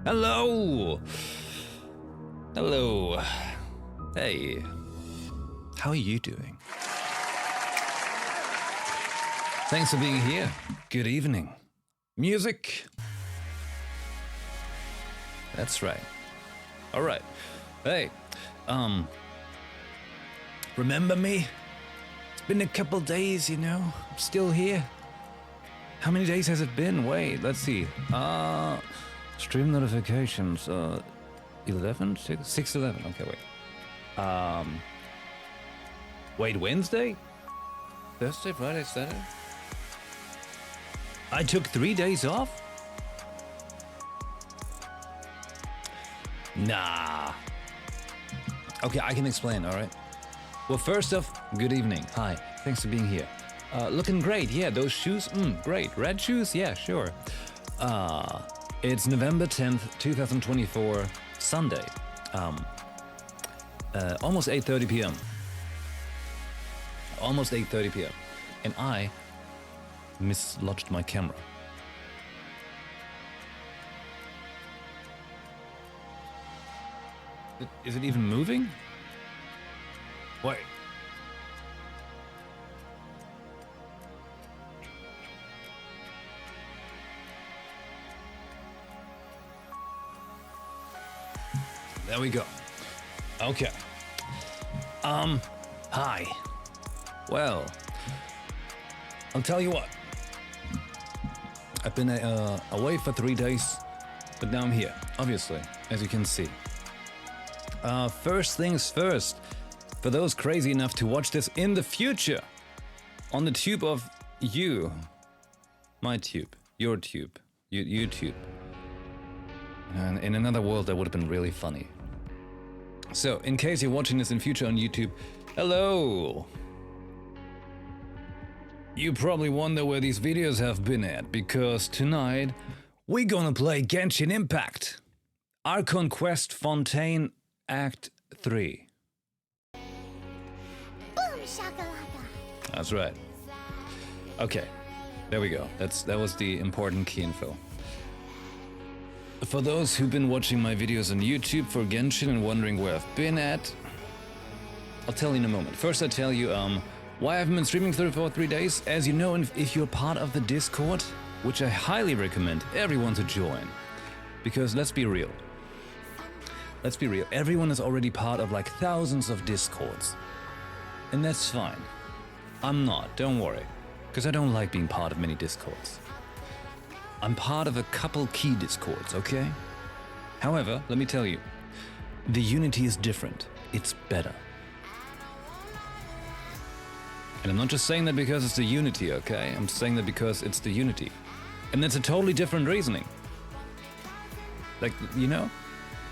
Hello! Hello. Hey. How are you doing? Thanks for being here. Good evening. Music. That's right. All right. Hey, remember me? It's been a couple days, you know. I'm still here. How many days has it been? Wait, let's see. Stream notifications. 11? 6, 11. Okay, wait. Wait, Wednesday? Thursday, Friday, Saturday? I took 3 days off? Nah. Okay, I can explain, all right? Well, first off, good evening. Hi, thanks for being here. Looking great, yeah, those shoes, great. Red shoes, yeah, sure. It's November 10th, 2024, Sunday. Almost 8:30 p.m. Almost 8:30 p.m. And I mislodged my camera. Is it even moving? Wait. There we go. Okay. Hi. Well, I'll tell you what. I've been away for 3 days, but now I'm here, obviously, as you can see. First things first, for those crazy enough to watch this in the future, on the tube of you, my tube, your tube, YouTube. And in another world, that would have been really funny. So, in case you're watching this in future on YouTube, hello! You probably wonder where these videos have been at, because tonight, we're gonna play Genshin Impact. Archon Quest Fontaine Act 3. Boom shakalaka. That's right. Okay, there we go. That was the important key info. For those who've been watching my videos on YouTube for Genshin and wondering where I've been at, I'll tell you in a moment. First, I'll tell you why I haven't been streaming for 3 days. As you know, if you're part of the Discord, which I highly recommend everyone to join, because let's be real. Let's be real. Everyone is already part of like thousands of Discords, and that's fine. I'm not. Don't worry, because I don't like being part of many Discords. I'm part of a couple key Discords, okay? However, let me tell you, the unity is different. It's better. And I'm not just saying that because it's the unity, okay? I'm saying that because it's the unity. And that's a totally different reasoning. Like, you know,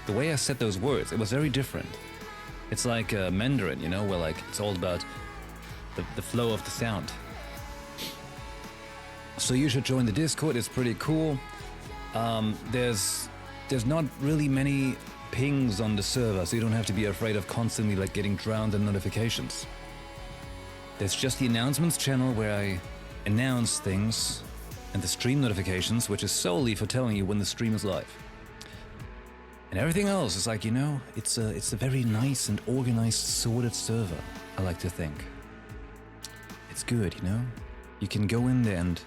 the way I said those words, it was very different. It's like Mandarin, you know, where like it's all about the flow of the sound. So you should join the Discord, it's pretty cool. There's not really many pings on the server, so you don't have to be afraid of constantly like getting drowned in notifications. There's just the announcements channel where I announce things, and the stream notifications, which is solely for telling you when the stream is live. And everything else is like, you know, it's a very nice and organized, sorted server, I like to think. It's good, you know? You can go in there and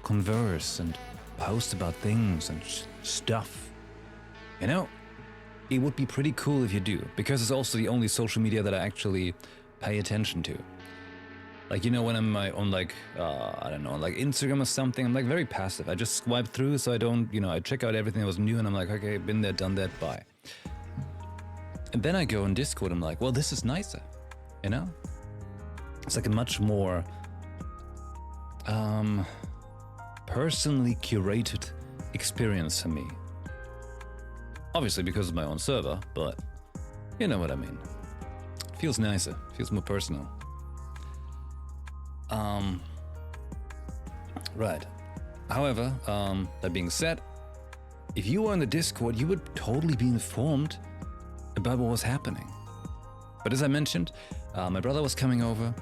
converse and post about things and stuff. You know, it would be pretty cool if you do, because it's also the only social media that I actually pay attention to. Like, you know, when I'm on like, I don't know, like Instagram or something, I'm like very passive. I just swipe through, so I don't, you know, I check out everything that was new and I'm like, okay, been there, done that, bye. And then I go on Discord, I'm like, well, this is nicer, you know? It's like a much more personally curated experience for me. Obviously because of my own server, but you know what I mean. It feels nicer, feels more personal. Right. However, that being said, if you were in the Discord, you would totally be informed about what was happening. But as I mentioned, my brother was coming over,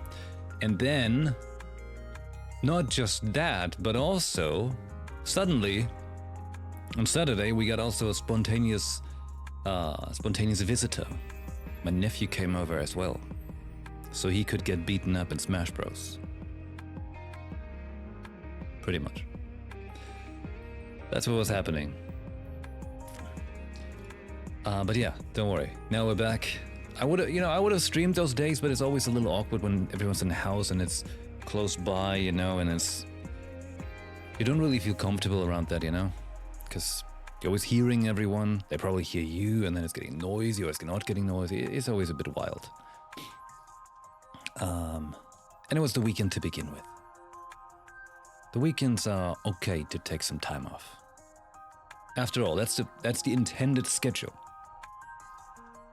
and then not just that, but also suddenly on Saturday we got also a spontaneous visitor. My nephew came over as well, so he could get beaten up in Smash Bros. Pretty much. That's what was happening. But yeah, don't worry. Now we're back. I would have streamed those days, but it's always a little awkward when everyone's in the house and it's close by, and you don't really feel comfortable around that, because you're always hearing everyone. They probably hear you, and then it's getting noisy, or it's not getting noisy. It's always a bit wild. And it was the weekend to begin with. The weekends are okay to take some time off. After all, that's the intended schedule.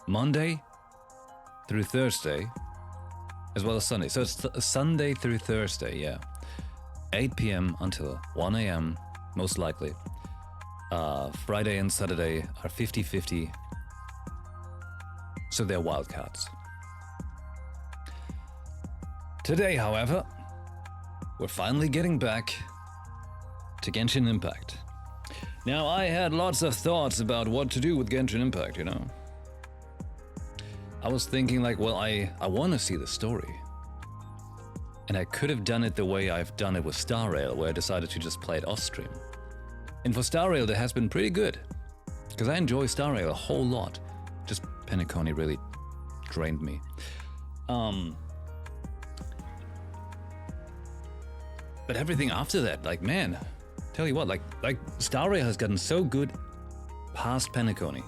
Monday through Thursday, as well as Sunday. So it's Sunday through Thursday, yeah. 8 p.m. until 1 a.m., most likely. Friday and Saturday are 50-50. So they're wildcards. Today, however, we're finally getting back to Genshin Impact. Now, I had lots of thoughts about what to do with Genshin Impact, I was thinking I want to see the story. And I could have done it the way I've done it with Star Rail, where I decided to just play it off-stream. And for Star Rail, that has been pretty good, because I enjoy Star Rail a whole lot. Just Penacony really drained me. But everything after that, man, tell you what, Star Rail has gotten so good past Penacony.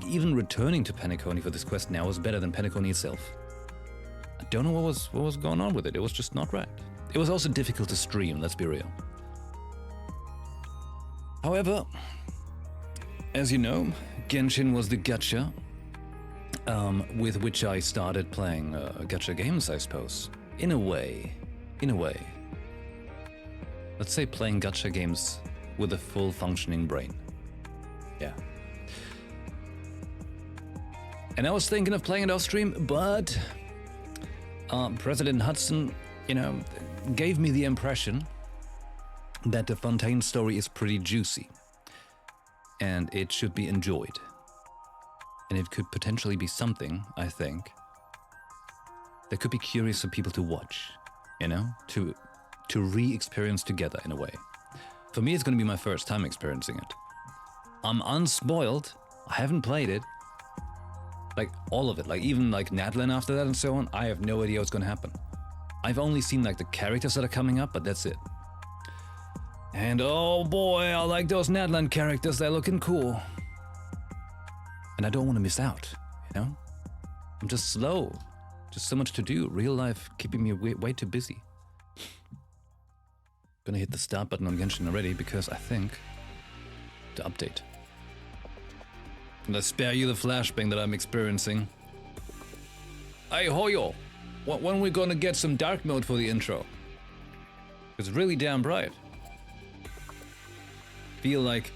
Even returning to Penacony for this quest now is better than Penacony itself. I don't know what was going on with it. It was just not right. It was also difficult to stream, let's be real. However, as you know, Genshin was the gacha with which I started playing gacha games, I suppose. In a way. Let's say playing gacha games with a full functioning brain. Yeah. And I was thinking of playing it off stream, but President Hudson, gave me the impression that the Fontaine story is pretty juicy and it should be enjoyed. And it could potentially be something, I think, that could be curious for people to watch, to re-experience together in a way. For me, it's going to be my first time experiencing it. I'm unspoiled. I haven't played it. All of it, even Nadlan after that and so on, I have no idea what's gonna happen. I've only seen the characters that are coming up, but that's it. And oh boy, I like those Nadlan characters, they're looking cool. And I don't want to miss out, I'm just slow. Just so much to do. Real life keeping me way too busy. Gonna hit the start button on Genshin already because I think to update. And I spare you the flashbang that I'm experiencing. Hey Hoyo, when we gonna get some dark mode for the intro? It's really damn bright. Feel like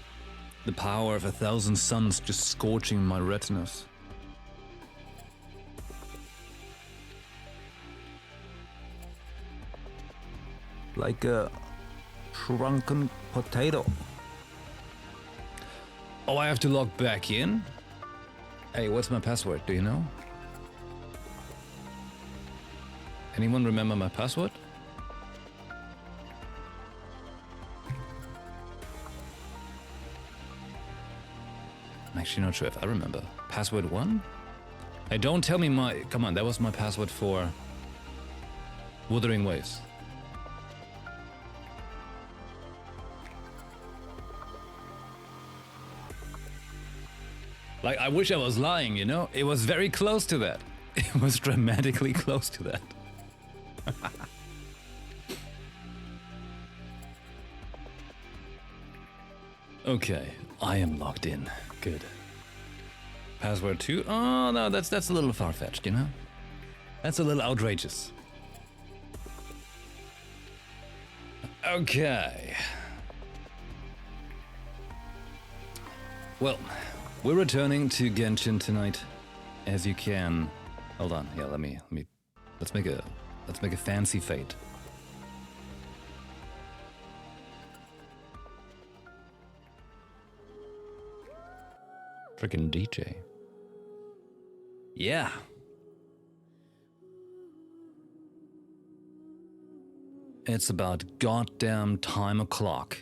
the power of 1,000 suns just scorching my retinas. Like a shrunken potato. Oh, I have to log back in? Hey, what's my password? Do you know? Anyone remember my password? I'm actually not sure if I remember. Password 1? Hey, don't tell me my... Come on, that was my password for... Wuthering Waves. I wish I was lying, It was very close to that. It was dramatically close to that. Okay, I am logged in. Good. Password 2? Oh, no, that's a little far-fetched, That's a little outrageous. Okay. Well... We're returning to Genshin tonight, as you can Hold on. Yeah, let's make a fancy fate. Freaking DJ. Yeah. It's about goddamn time o'clock.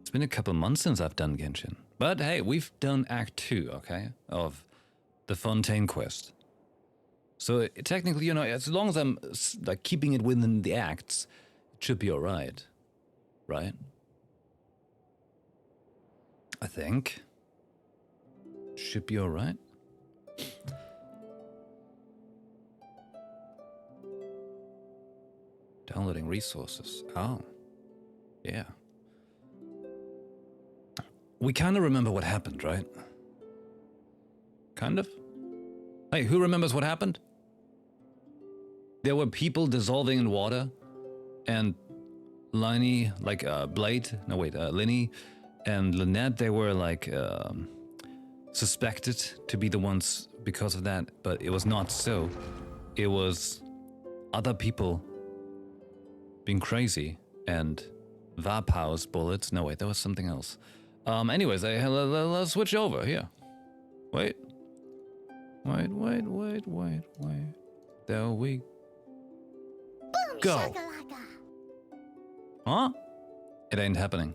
It's been a couple months since I've done Genshin. But hey, we've done Act 2, okay? Of the Fontaine quest. So technically, you know, as long as I'm like keeping it within the acts, it should be alright. Right? I think. Should be alright. Downloading resources. Oh. Yeah. We kind of remember what happened, right? Kind of? Hey, who remembers what happened? There were people dissolving in water, and Liney, like Linny and Lynette, they were like suspected to be the ones because of that, but it was not so. It was other people being crazy and Vapau's bullets. No, wait, that was something else. Anyways, let's switch over here. Wait. There we go. Shakalaka. Huh? It ain't happening.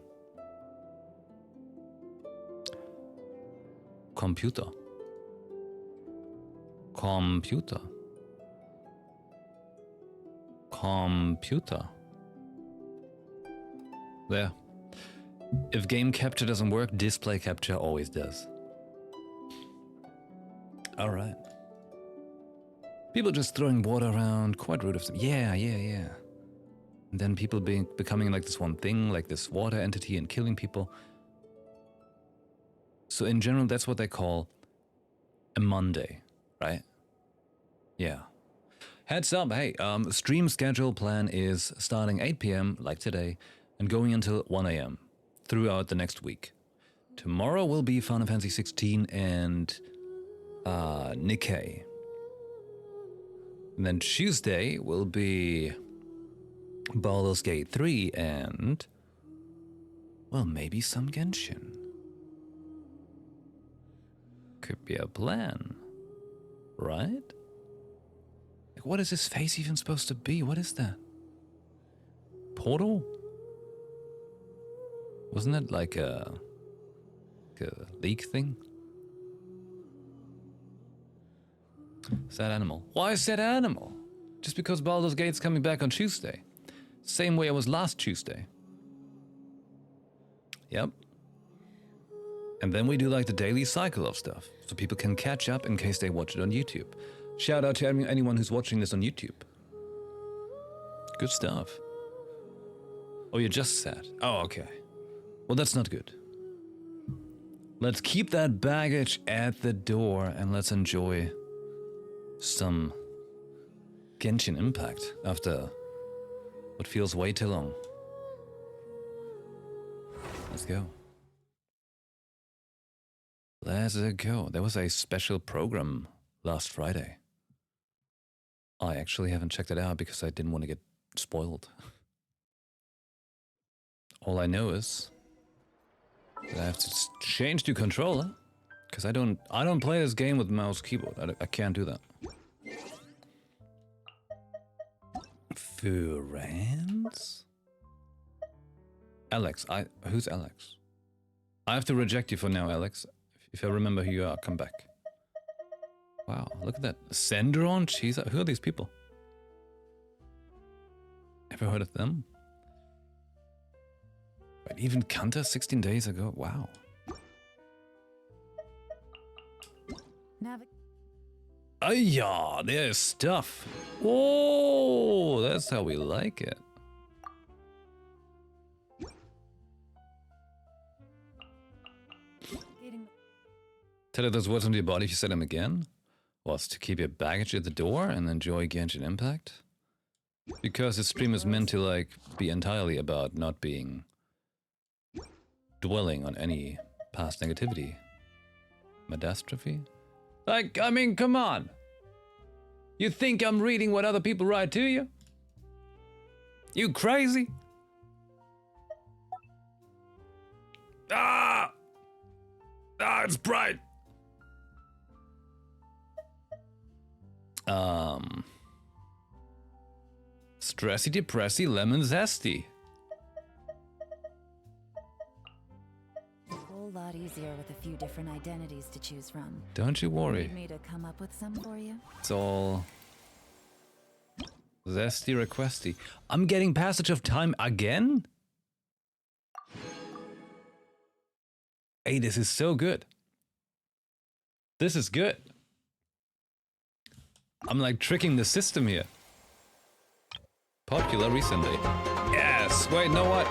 Computer. There. If game capture doesn't work, display capture always does. Alright. People just throwing water around, quite rude of them. Yeah. And then people becoming like this one thing, like this water entity and killing people. So in general, that's what they call a Monday, right? Yeah. Heads up, hey, stream schedule plan is starting 8 p.m. like today and going until 1 a.m. throughout the next week. Tomorrow will be Final Fantasy 16 and Nikkei. And then Tuesday will be Baldur's Gate 3 and, well, maybe some Genshin. Could be a plan, right? Like, what is this face even supposed to be? What is that? Portal? Wasn't it like a leak thing? Sad animal. Why sad animal? Just because Baldur's Gate's coming back on Tuesday. Same way it was last Tuesday. Yep. And then we do like the daily cycle of stuff, so people can catch up in case they watch it on YouTube. Shout out to anyone who's watching this on YouTube. Good stuff. Oh, you're just sad. Oh, okay. Well, that's not good. Let's keep that baggage at the door and let's enjoy some Genshin Impact after what feels way too long. Let's go. Let's go. There was a special program last Friday. I actually haven't checked it out because I didn't want to get spoiled. All I know is that I have to change to controller because I don't play this game with mouse keyboard. I can't do that. Furans? Alex, who's Alex? I have to reject you for now, Alex. If I remember who you are, come back. Wow, look at that. Sendron? Jeez, who are these people? Ever heard of them? But even Kanta 16 days ago? Wow. Yeah, there's stuff. Oh, that's how we like it. Tell her those words on your body if you said them again. Was to keep your baggage at the door and enjoy Genshin Impact. Because the stream is meant to like be entirely about not being dwelling on any past negativity. Medastrophe? Like, I mean, come on. You think I'm reading what other people write to you? You crazy? Ah! Ah, it's bright. Stressy, depressy, lemon zesty. A whole lot easier with a few different identities to choose from. Don't you worry. Need me to come up with some for you? It's all zesty requesty. I'm getting passage of time again? Hey, this is so good. This is good. I'm like tricking the system here. Popular recently. Yes! Wait, know what?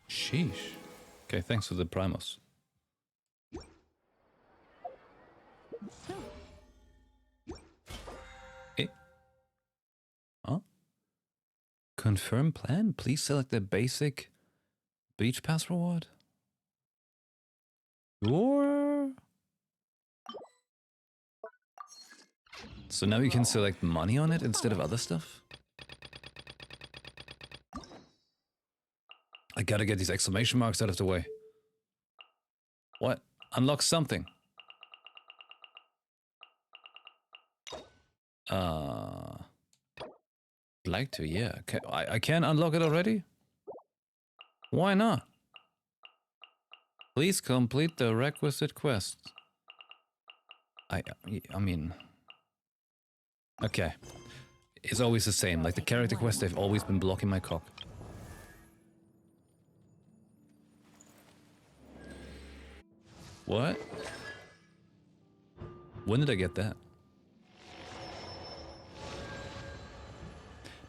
Sheesh. Okay, thanks for the primos. Eh? Huh? Confirm plan? Please select the basic beach pass reward. Or... So now you can select money on it instead of other stuff? I gotta get these exclamation marks out of the way. What? Unlock something. Like to, yeah. I can unlock it already? Why not? Please complete the requisite quest. I mean... Okay. It's always the same. Like the character quest, they've always been blocking my cock. What? When did I get that?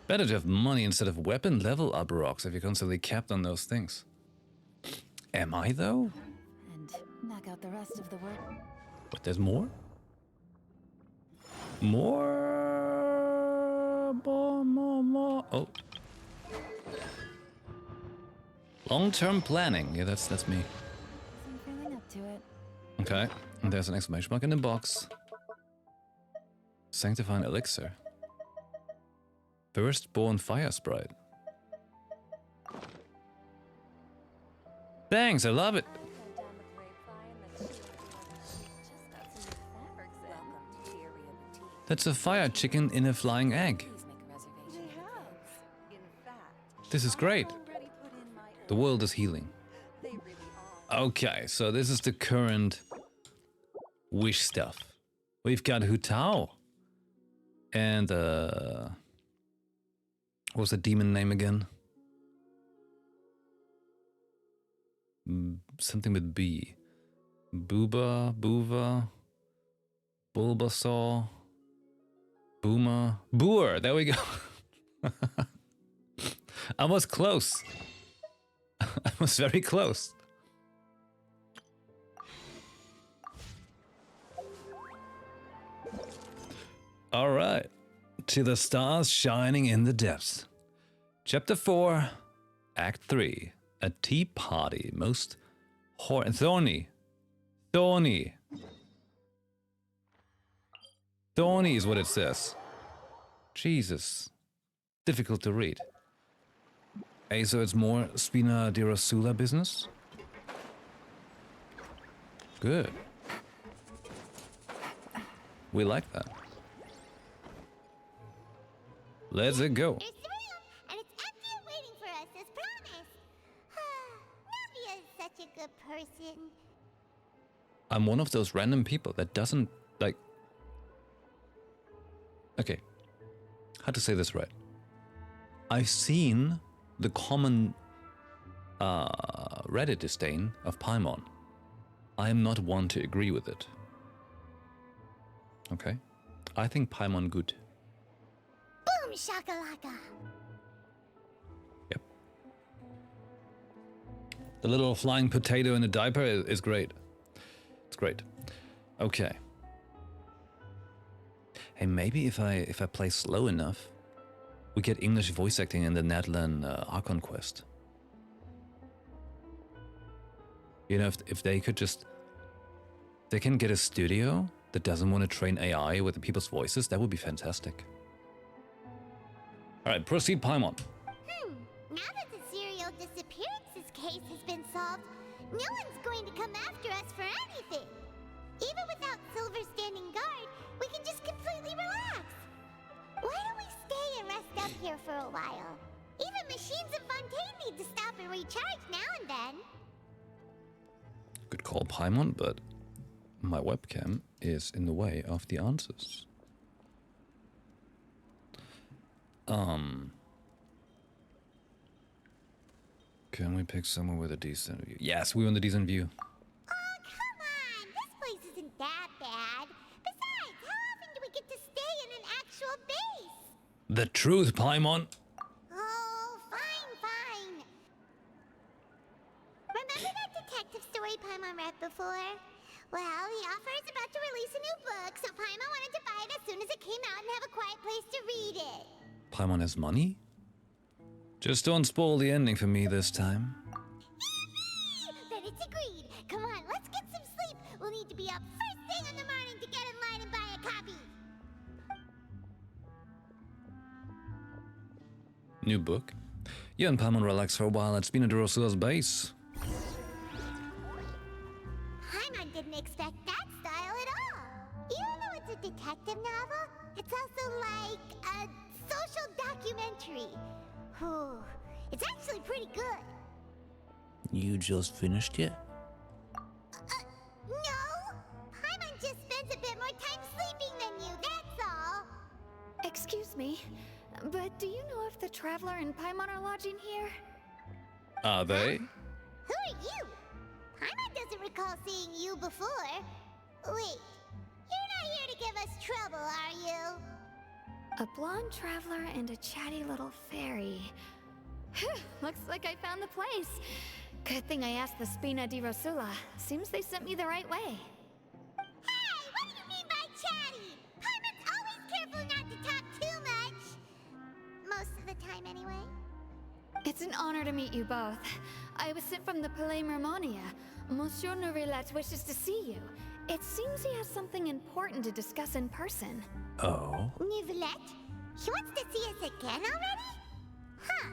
Better to have money instead of weapon level up rocks if you're constantly capped on those things. Am I though? And knock out the rest of the work. But there's more? More. Oh. Long-term planning. Yeah, that's me. I'm feeling up to it. Okay. And there's an exclamation mark in the box. Sanctifying elixir. Firstborn fire sprite. Thanks, I love it. That's a fire chicken in a flying egg. This is great. The world is healing. Okay, so this is the current wish stuff. We've got Hu Tao. And, what's the demon name again? Something with B. Booba, Boova, Bulbasaur, Boomer, Boer, there we go. I was close. I was very close. All right. To the stars shining in the depths. Chapter 4, Act 3. A tea party. Most thorny. Thorny. Thorny is what it says. Jesus. Difficult to read. Hey, so it's more Spina di Rosula business? Good. We like that. Let's go. There's the room, and it's empty and waiting for us as promised. Navia is such a good person. I'm one of those random people that doesn't, like... Okay. How to say this right? I've seen the common Reddit disdain of Paimon. I am not one to agree with it. Okay? I think Paimon good. Boom shakalaka. Yep. The little flying potato in a diaper is great. It's great. Okay. Hey, maybe if I play slow enough, we get English voice acting in the Nadlan Archon quest. You know, if they could just... They can get a studio that doesn't want to train AI with the people's voices, that would be fantastic. Alright, proceed, Paimon. Now that the serial disappearances case has been solved, no one's going to come after us for anything. Even without Silver standing guard, we can just completely relax. Why don't we stay and rest up here for a while? Even machines in Fontaine need to stop and recharge now and then. Good call, Paimon, but my webcam is in the way of the answers. Can we pick somewhere with a decent view? Yes, we want the decent view. Oh, come on! This place isn't that bad. Besides, how often do we get to stay in an actual base? The truth, Paimon. Oh, fine. Remember that detective story Paimon read before? Well, the author is about to release a new book, so Paimon wanted to buy it as soon as it came out and have a quiet place to read it. Paimon has money? Just don't spoil the ending for me this time. Then it's agreed. Come on, let's get some sleep. We'll need to be up first thing in the morning to get in line and buy a copy. New book? You and Paimon relax for a while at Spina Drosula's base. Paimon didn't expect that style at all. Even though it's a detective novel, it's also like a social documentary. Whew. It's actually pretty good. You just finished it? No! Paimon just spends a bit more time sleeping than you, that's all. Excuse me, but do you know if the Traveler and Paimon are lodging here? Are they? Who are you? Paimon doesn't recall seeing you before. Wait, you're not here to give us trouble, are you? A blonde traveler and a chatty little fairy. Whew, looks like I found the place. Good thing I asked the Spina di Rosula. Seems they sent me the right way. Hey, what do you mean by chatty? Paimon's always careful not to talk too much. Most of the time, anyway. It's an honor to meet you both. I was sent from the Palais Mermonia. Monsieur Nourrillet wishes to see you. It seems he has something important to discuss in person. Oh. Nivelette? He wants to see us again already? Huh.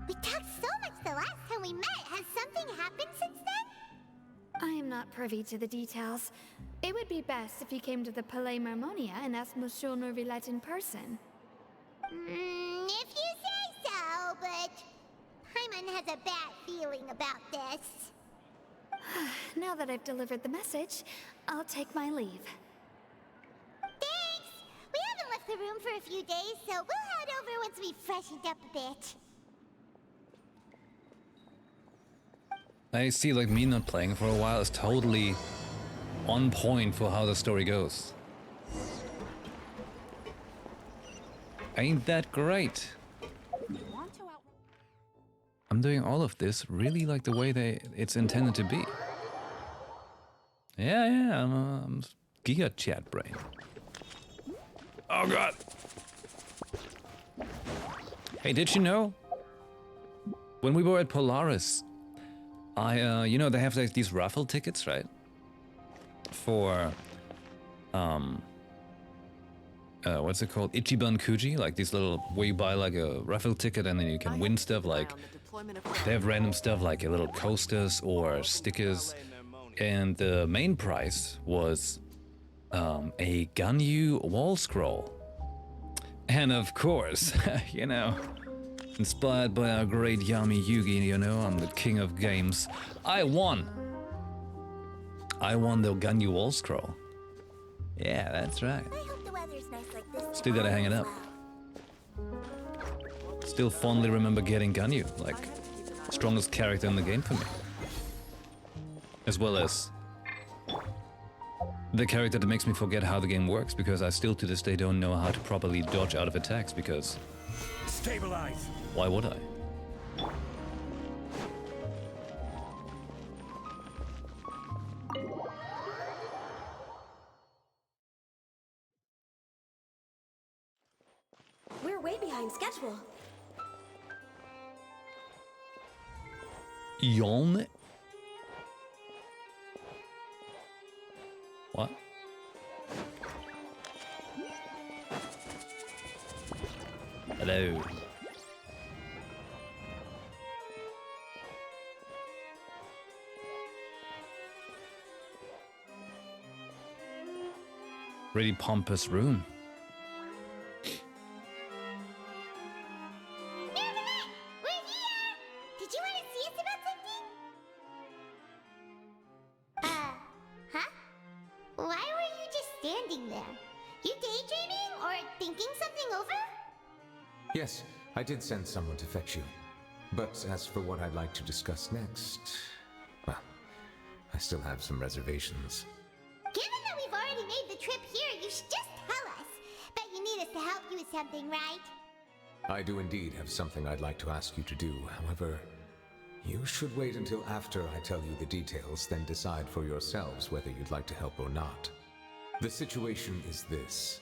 We talked so much the last time we met. Has something happened since then? I am not privy to the details. It would be best if you came to the Palais Mermonia and asked Monsieur Nourrillet in person. If you say so, but Paimon has a bad feeling about this. Now that I've delivered the message, I'll take my leave. Thanks! We haven't left the room for a few days, so we'll head over once we've freshened up a bit. I see, like, me not playing for a while is totally on point for how the story goes. Ain't that great? I'm doing all of this really like the way it's intended to be. Yeah, I'm Giga Chat Brain. Oh god! Hey, did you know? When we were at Polaris, you know, they have like these raffle tickets, right? For, what's it called? Ichiban Kuji, like these little, where you buy like a raffle ticket and then you can win stuff like, they have random stuff like little coasters or stickers. And the main prize was a Ganyu wall scroll. And of course, you know, inspired by our great Yami Yugi, you know, I'm the king of games. I won the Ganyu wall scroll. Yeah, that's right. I hope the weather's nice like this. Still gotta hang it up. Still fondly remember getting Ganyu, like, strongest character in the game for me. As well as the character that makes me forget how the game works, because I still to this day don't know how to properly dodge out of attacks, because Stabilize. why would I? We're way behind schedule. Yon? What? Hello. Really pompous room. We're here! Did you want to see us about something? Huh? Why were you just standing there? You daydreaming or thinking something over? Yes, I did send someone to fetch you. But as for what I'd like to discuss next, well, I still have some reservations. Given that we've already made the trip here, you should just tell us. Bet you need us to help you with something, right? I do indeed have something I'd like to ask you to do. However, you should wait until after I tell you the details, then decide for yourselves whether you'd like to help or not. The situation is this.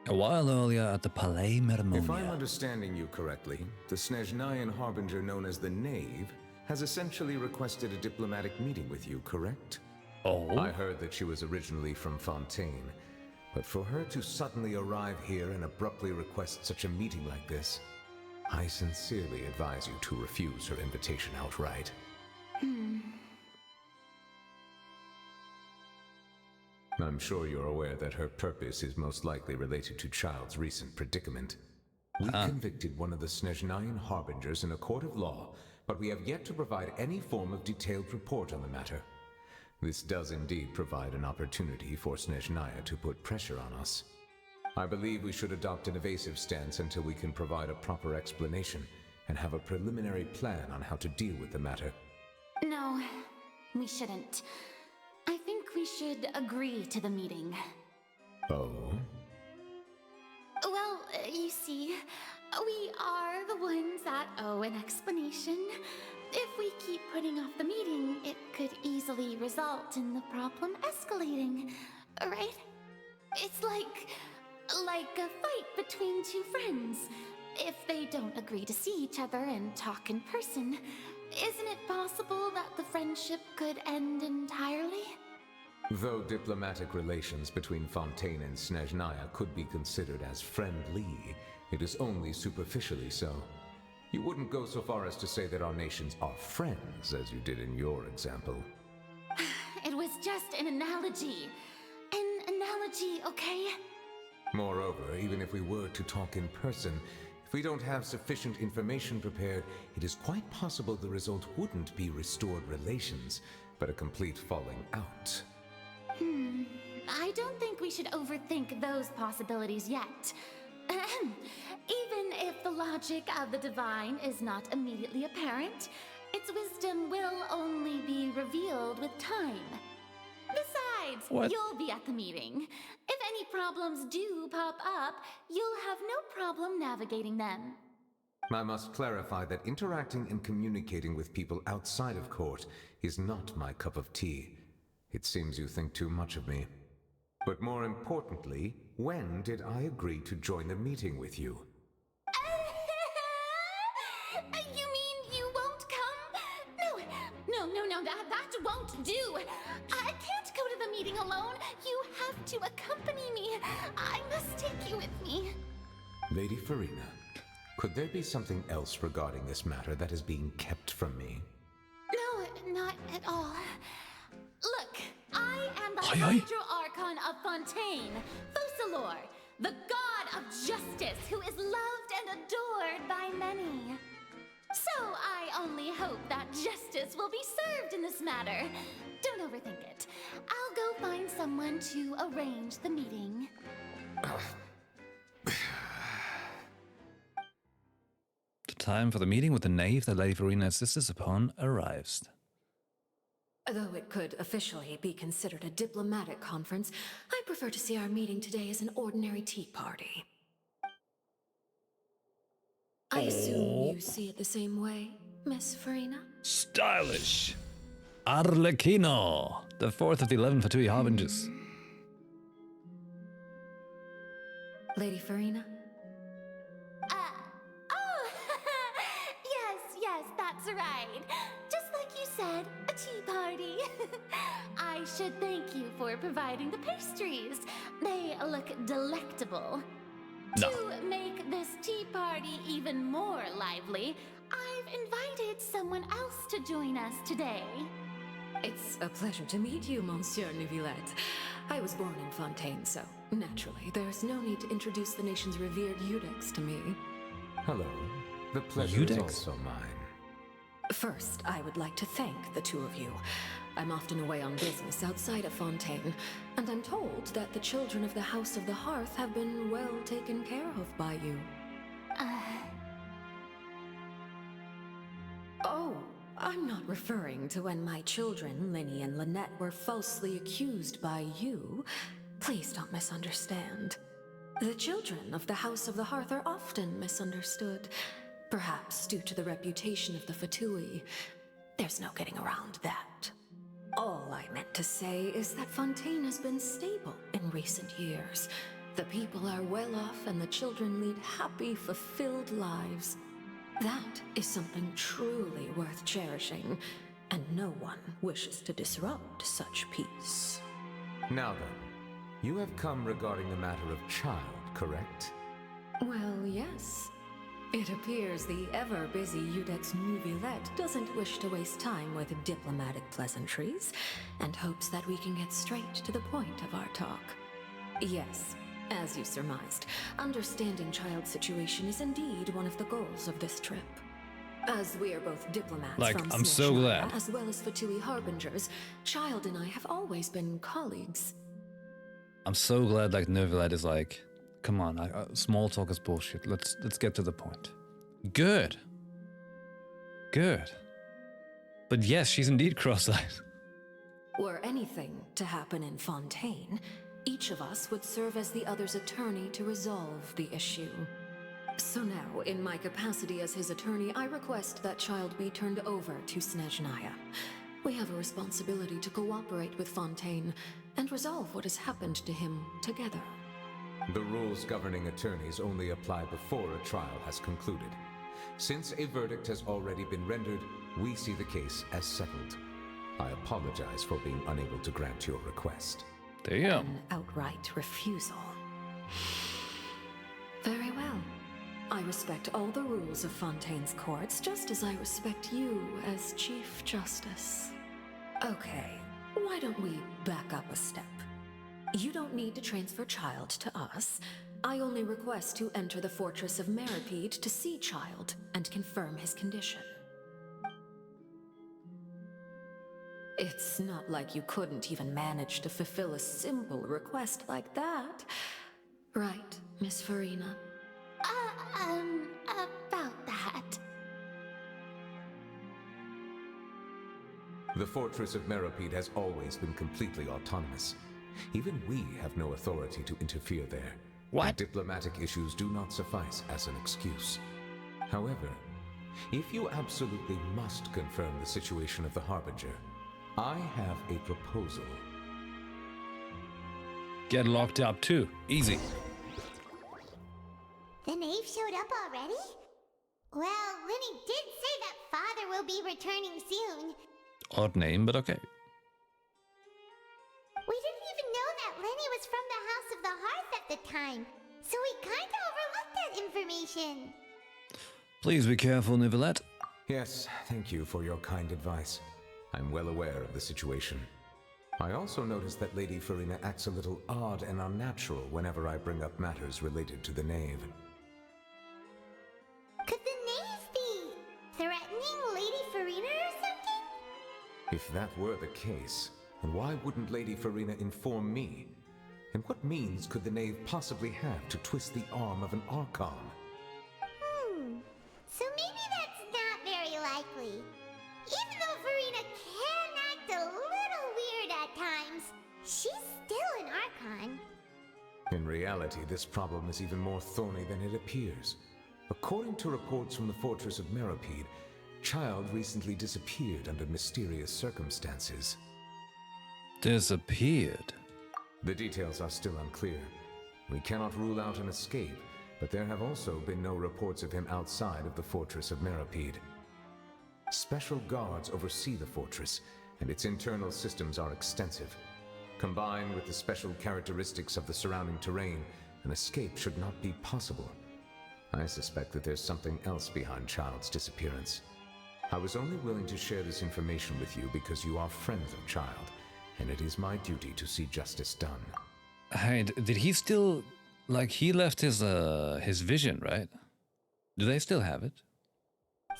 A while earlier at the Palais Mermonia. If I'm understanding you correctly, the Snezhnayan harbinger known as the Knave has essentially requested a diplomatic meeting with you, correct? Oh? I heard that she was originally from Fontaine, but for her to suddenly arrive here and abruptly request such a meeting like this, I sincerely advise you to refuse her invitation outright. I'm sure you're aware that her purpose is most likely related to Child's recent predicament. We convicted one of the Snezhnayan harbingers in a court of law, but we have yet to provide any form of detailed report on the matter. This does indeed provide an opportunity for Snezhnaya to put pressure on us. I believe we should adopt an evasive stance until we can provide a proper explanation and have a preliminary plan on how to deal with the matter. No, we shouldn't. I think we should agree to the meeting. Oh? Well, you see, we are the ones that owe an explanation. If we keep putting off the meeting, it could easily result in the problem escalating, right? It's like a fight between two friends. If they don't agree to see each other and talk in person, isn't it possible that the friendship could end entirely? Though diplomatic relations between Fontaine and Snezhnaya could be considered as friendly, it is only superficially so. You wouldn't go so far as to say that our nations are friends, as you did in your example. It was just an analogy. An analogy, okay? Moreover, even if we were to talk in person, if we don't have sufficient information prepared, it is quite possible the result wouldn't be restored relations, but a complete falling out. I don't think we should overthink those possibilities yet. Even if the logic of the divine is not immediately apparent, its wisdom will only be revealed with time. Besides, What? you'll be at the meeting. If any problems do pop up, you'll have no problem navigating them. I must clarify that interacting and communicating with people outside of court is not my cup of tea. It seems you think too much of me. But more importantly, when did I agree to join the meeting with you? You mean you won't come? No, that won't do. I can't go to the meeting alone. You have to accompany me. I must take you with me. Lady Farina, could there be something else regarding this matter that is being kept from me? No, not at all. Look, I am the Aye, aye. Hydro-Archon of Fontaine, Focalor, the god of justice who is loved and adored by many. So I only hope that justice will be served in this matter. Don't overthink it. I'll go find someone to arrange the meeting. The time for the meeting with the knave that Lady Farina insists upon arrives. Though it could officially be considered a diplomatic conference, I prefer to see our meeting today as an ordinary tea party. I assume you see it the same way, Miss Farina? Stylish! Arlecchino! The fourth of the 11 Fatui Harbingers. Lady Farina? Oh, yes, that's right. Just like you said, a tea party. I should thank you for providing the pastries. They look delectable. No. To make this tea party even more lively, I've invited someone else to join us today. It's a pleasure to meet you, Monsieur Neuvillette. I was born in Fontaine, so naturally, there's no need to introduce the nation's revered Eudex to me. Hello. The pleasure is Eudex? also mine. First, I would like to thank the two of you. I'm often away on business outside of Fontaine, and I'm told that the children of the House of the Hearth have been well taken care of by you. Oh, I'm not referring to when my children, Linny and Lynette, were falsely accused by you. Please don't misunderstand. The children of the House of the Hearth are often misunderstood, perhaps due to the reputation of the Fatui. There's no getting around that. All I meant to say is that Fontaine has been stable in recent years. The people are well off and the children lead happy, fulfilled lives. That is something truly worth cherishing, and no one wishes to disrupt such peace. Now then, you have come regarding the matter of child, correct? Well, yes. It appears the ever-busy Eudex Neuvillette doesn't wish to waste time with diplomatic pleasantries, and hopes that we can get straight to the point of our talk. Yes, as you surmised, understanding child's situation is indeed one of the goals of this trip. As we are both diplomats Like, from I'm so Snezhnaya, glad. as well as Fatui harbingers, Child and I have always been colleagues. I'm so glad like Neuvillette is like, come on, small talk is bullshit. Let's get to the point. Good. Good. But yes, she's indeed cross-eyed. Were anything to happen in Fontaine, each of us would serve as the other's attorney to resolve the issue. So now, in my capacity as his attorney, I request that Child be turned over to Snezhnaya. We have a responsibility to cooperate with Fontaine and resolve what has happened to him together. The rules governing attorneys only apply before a trial has concluded. Since a verdict has already been rendered, we see the case as settled. I apologize for being unable to grant your request. There you go. An outright refusal. Very well. I respect all the rules of Fontaine's courts, just as I respect you as Chief Justice. Okay, why don't we back up a step? You don't need to transfer Child to us. I only request to enter the fortress of Meripede to see Child and confirm his condition. It's not like you couldn't even manage to fulfill a simple request like that. Right, Miss Farina? About that. The fortress of Meripede has always been completely autonomous. Even we have no authority to interfere there. What? Diplomatic issues do not suffice as an excuse. However, if you absolutely must confirm the situation of the Harbinger, I have a proposal. Get locked up too. Easy. The knave showed up already? Well, Linny did say that father will be returning soon. Odd name, but okay. We didn't even know that Lenny was from the House of the Hearth at the time, so we kinda overlooked that information. Please be careful, Neuvillette. Yes, thank you for your kind advice. I'm well aware of the situation. I also noticed that Lady Farina acts a little odd and unnatural whenever I bring up matters related to the knave. Could the knave be threatening Lady Farina or something? If that were the case, then why wouldn't Lady Farina inform me? And what means could the knave possibly have to twist the arm of an Archon? So maybe that's not very likely. Even though Farina can act a little weird at times, she's still an Archon. In reality, this problem is even more thorny than it appears. According to reports from the fortress of Meripede, Child recently disappeared under mysterious circumstances. Disappeared. The details are still unclear. We cannot rule out an escape, but there have also been no reports of him outside of the fortress of Meripede. Special guards oversee the fortress, and its internal systems are extensive. Combined with the special characteristics of the surrounding terrain, an escape should not be possible. I suspect that there's something else behind Child's disappearance. I was only willing to share this information with you because you are friends of Child, and it is my duty to see justice done. Hey, did he still, like, he left his vision, right? Do they still have it?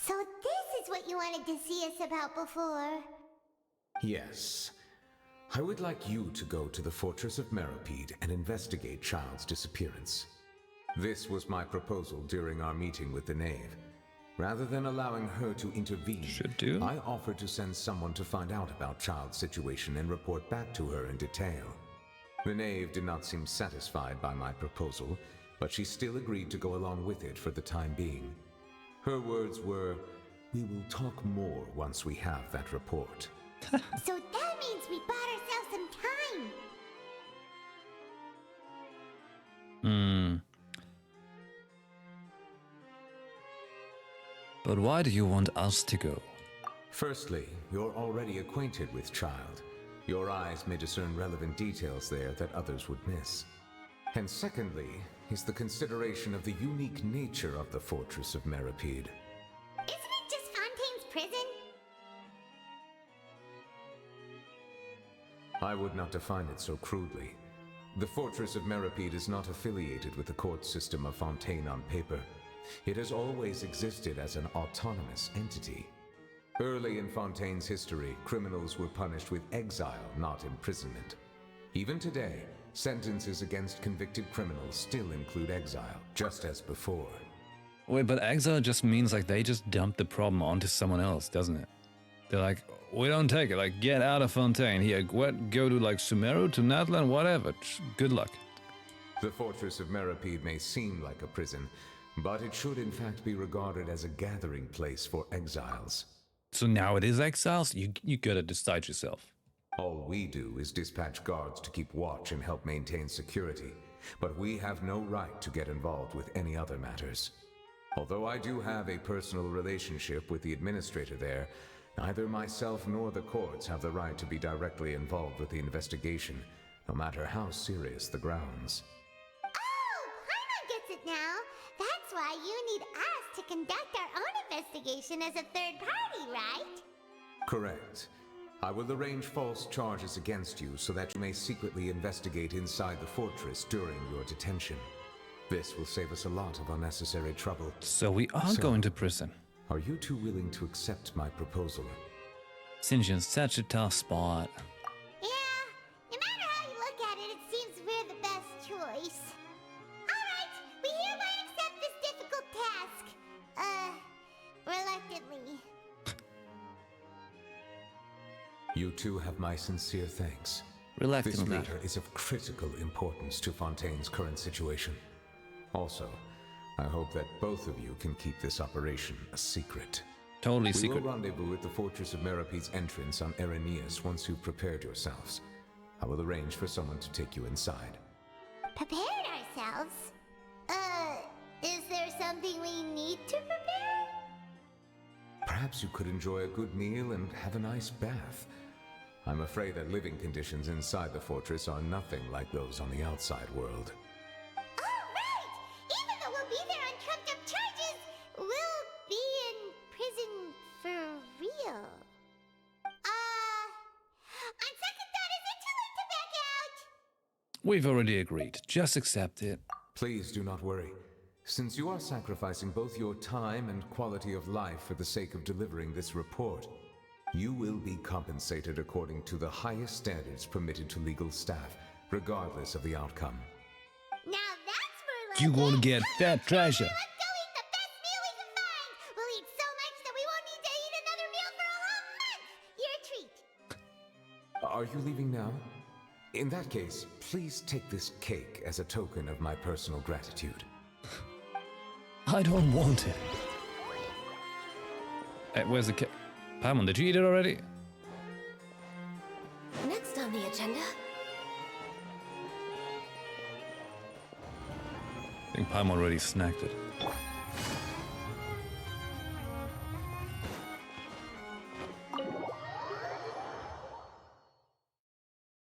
So this is what you wanted to see us about before. Yes. I would like you to go to the Fortress of Meropide and investigate Child's disappearance. This was my proposal during our meeting with the Knave. Rather than allowing her to intervene, I offered to send someone to find out about Child's situation and report back to her in detail. The Knave did not seem satisfied by my proposal, but she still agreed to go along with it for the time being. Her words were, "We will talk more once we have that report." So that means we bought ourselves some time. But why do you want us to go? Firstly, you're already acquainted with Child. Your eyes may discern relevant details there that others would miss. And secondly, is the consideration of the unique nature of the Fortress of Meropide. Isn't it just Fontaine's prison? I would not define it so crudely. The Fortress of Meropide is not affiliated with the court system of Fontaine on paper. It has always existed as an autonomous entity. Early in Fontaine's history, criminals were punished with exile, not imprisonment. Even today, sentences against convicted criminals still include exile, just as before. Wait, but exile just means like they just dump the problem onto someone else, doesn't it? They're like, we don't take it, like get out of Fontaine, here, go to like Sumeru, to Natlan, whatever, good luck. The Fortress of Meropide may seem like a prison, but it should in fact be regarded as a gathering place for exiles. So now it is exiles? You gotta decide yourself. All we do is dispatch guards to keep watch and help maintain security, but we have no right to get involved with any other matters. Although I do have a personal relationship with the administrator there, neither myself nor the courts have the right to be directly involved with the investigation, no matter how serious the grounds. Oh, Paimon gets it now. That's why you need us to conduct our own investigation as a third party, right? Correct. I will arrange false charges against you so that you may secretly investigate inside the fortress during your detention. This will save us a lot of unnecessary trouble. So we are going to prison. Are you two willing to accept my proposal? Sinjin's such a tough spot. Yeah, no matter how you look at it, it seems we're the best choice. Alright, we hereby accept this difficult task. Reluctantly. You two have my sincere thanks. Reluctantly. This matter is of critical importance to Fontaine's current situation. Also, I hope that both of you can keep this operation a secret. Totally secret. We will rendezvous at the Fortress of Meropide's entrance on Erenius once you've prepared yourselves. I will arrange for someone to take you inside. Prepared ourselves? Is there something we need to prepare? Perhaps you could enjoy a good meal and have a nice bath. I'm afraid that living conditions inside the fortress are nothing like those on the outside world. Oh, right! Even though we'll be there on trumped-up charges, we'll be in prison for real. On second thought, is it too late to back out? We've already agreed. Just accept it. Please do not worry. Since you are sacrificing both your time and quality of life for the sake of delivering this report, you will be compensated according to the highest standards permitted to legal staff, regardless of the outcome. Now that's more like You gonna it. get that treasure. Let's go eat the best meal we can find. We'll eat so much that we won't need to eat another meal for a whole month. You're a treat. Are you leaving now? In that case, please take this cake as a token of my personal gratitude. I don't want it. Hey, where's the cake? Paimon, did you eat it already? Next on the agenda. I think Paimon already snacked it.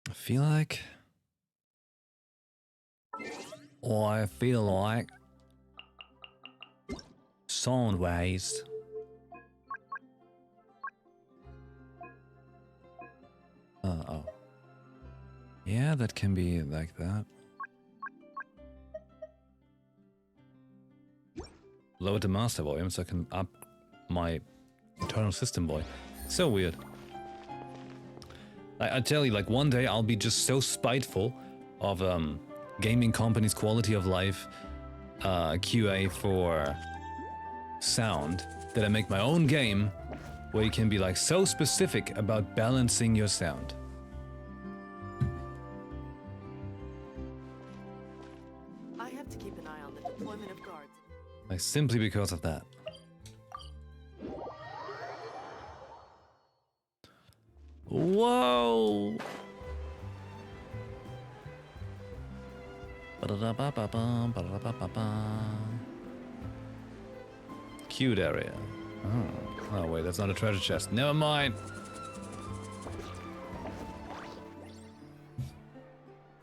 I feel like I feel like soundways. Oh. Yeah, that can be like that. Lower the master volume so I can up my internal system volume. So weird. I tell you, like one day I'll be just so spiteful of gaming companies' quality of life QA for sound that I make my own game where you can be like so specific about balancing your sound. I have to keep an eye on the deployment of guards. Like simply because of that. Whoa! Cute area. Oh wait, that's not a treasure chest. Never mind.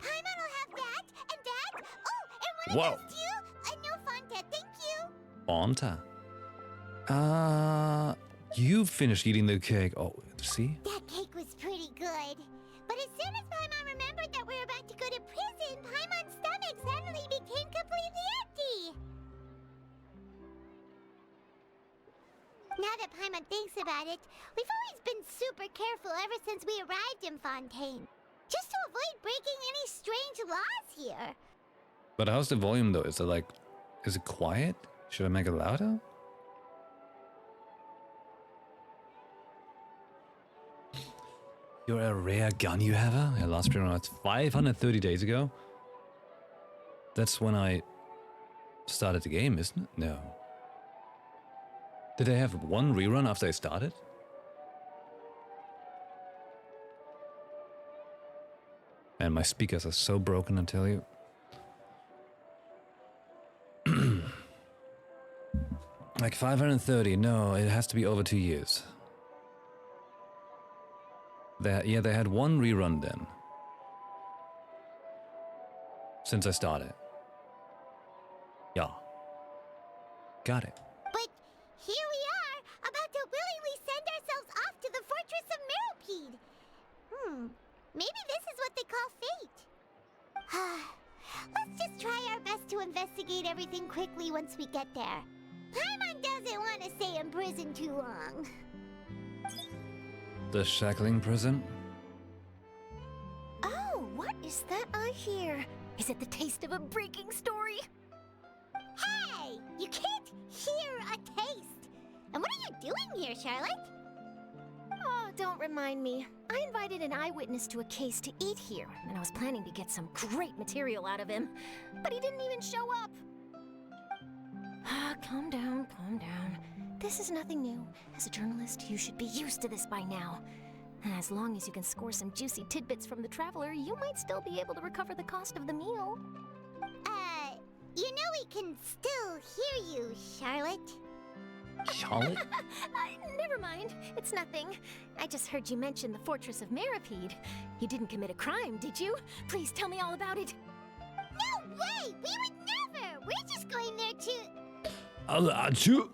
Paimon will have that, and that. Oh, and one Whoa. of those too. A no Fonta, thank you. Fonta. You finished eating the cake. Oh, see? That cake was pretty good. But as soon as Paimon remembered that we were about to go to prison, Paimon's stomach suddenly became completely empty. Now that Paimon thinks about it, we've always been super careful ever since we arrived in Fontaine. Just to avoid breaking any strange laws here. But how's the volume though? Is it quiet? Should I make it louder? You're a rare gun you have? I last played around 530 days ago. That's when I started the game, isn't it? No. Did I have one rerun after I started? And my speakers are so broken, I tell you. Like 530, no, it has to be over 2 years. Yeah, they had one rerun then. Since I started. Yeah. Got it. But here we are, about to willingly send ourselves off to the fortress of Meropide. Maybe this is what they call fate. Let's just try our best to investigate everything quickly once we get there. Paimon doesn't want to stay in prison too long. The shackling prison? Oh, what is that I hear? Is it the taste of a breaking story? Hey! You can't hear a taste! And what are you doing here, Charlotte? Oh, don't remind me. I invited an eyewitness to a case to eat here, and I was planning to get some great material out of him. But he didn't even show up. Calm down, calm down. This is nothing new. As a journalist, you should be used to this by now. And as long as you can score some juicy tidbits from the traveler, you might still be able to recover the cost of the meal. You know we can still hear you, Charlotte. Charlotte? Never mind. It's nothing. I just heard you mention the fortress of Meropide. You didn't commit a crime, did you? Please tell me all about it. No way! We would never! We're just going there to... Achoo!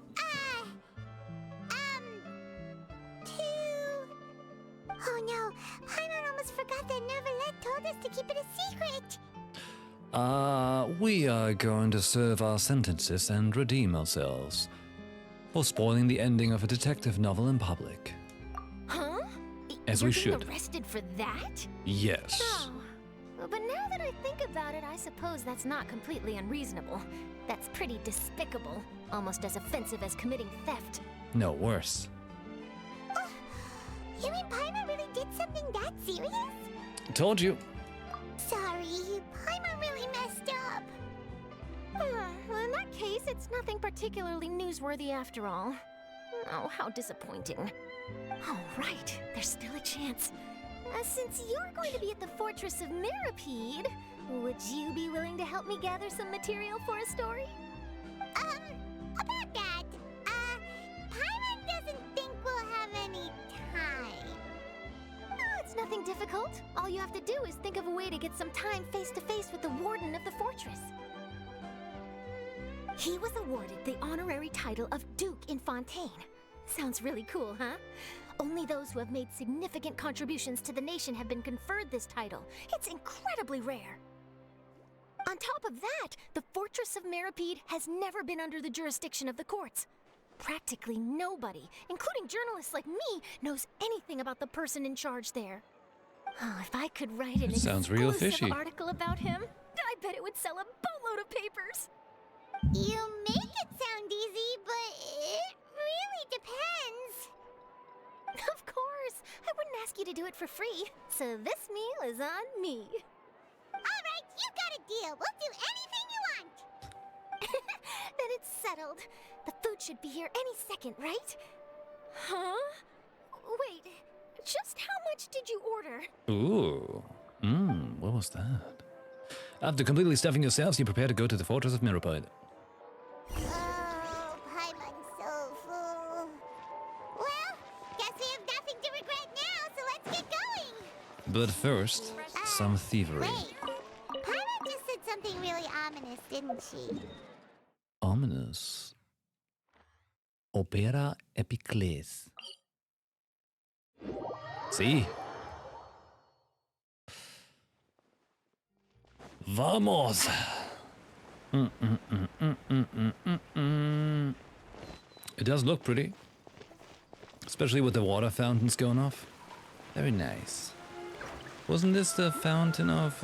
Oh no, Paimon almost forgot that Neverlet told us to keep it a secret. We are going to serve our sentences and redeem ourselves for spoiling the ending of a detective novel in public. Huh? As You're we being should. arrested for that? Yes. Oh. But now that I think about it, I suppose that's not completely unreasonable. That's pretty despicable. Almost as offensive as committing theft. No, worse. You mean Paimon really did something that serious? Told you. Sorry, Paimon really messed up. Well, in that case, it's nothing particularly newsworthy after all. Oh, how disappointing. All right, there's still a chance. Since you're going to be at the Fortress of Meropide, would you be willing to help me gather some material for a story? About that, Paimon doesn't think we'll have any time. Oh, it's nothing difficult. All you have to do is think of a way to get some time face-to-face with the warden of the fortress. He was awarded the honorary title of Duke in Fontaine. Sounds really cool, huh? Only those who have made significant contributions to the nation have been conferred this title. It's incredibly rare. On top of that, the Fortress of Meripede has never been under the jurisdiction of the courts. Practically nobody, including journalists like me, knows anything about the person in charge there. Oh, if I could write an Sounds real exclusive fishy. article about him, I bet it would sell a boatload of papers. You make it sound easy, but it really depends. Of course, I wouldn't ask you to do it for free, so this meal is on me. All right, you got a deal. We'll do anything you want. Then it's settled. The food should be here any second, right? Huh? Wait, just how much did you order? Ooh. What was that? After completely stuffing yourselves, you prepare to go to the Fortress of Meripede. Oh, Paimon's so full. Well, guess we have nothing to regret now, so let's get going. But first, some thievery. Wait, Paimon just said something really ominous, didn't she? Ominous. Opera Epicles. See? Vamos! It does look pretty. Especially with the water fountains going off. Very nice. Wasn't this the fountain of,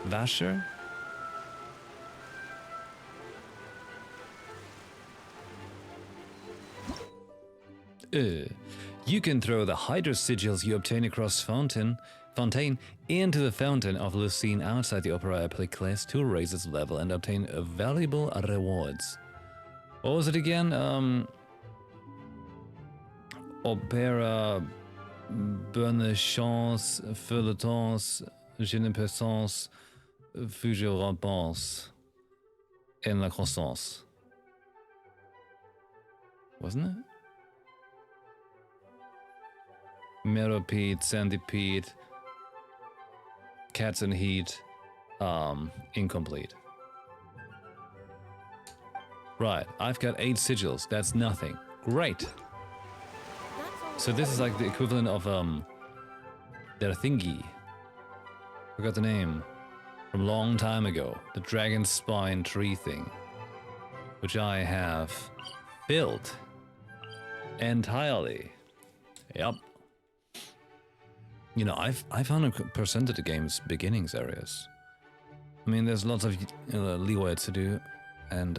Vasher? You can throw the Hydra sigils you obtain across Fontaine into the Fountain of Lucine outside the Opera Epicles to raise its level and obtain valuable rewards. What was it again? Opera Bernechance, Feuilletons, Je ne persons, Fuge Rampance, en la croissance. Wasn't it? Meripede, Centipede, Cats and Heat, incomplete. Right, I've got 8 sigils, that's nothing. Great! So this is like the equivalent of, their thingy. Forgot the name. From a long time ago. The dragon spine tree thing. Which I have built. Entirely. Yep. You know, I've 100%ed the game's beginnings areas. I mean, there's lots of leeway to do, and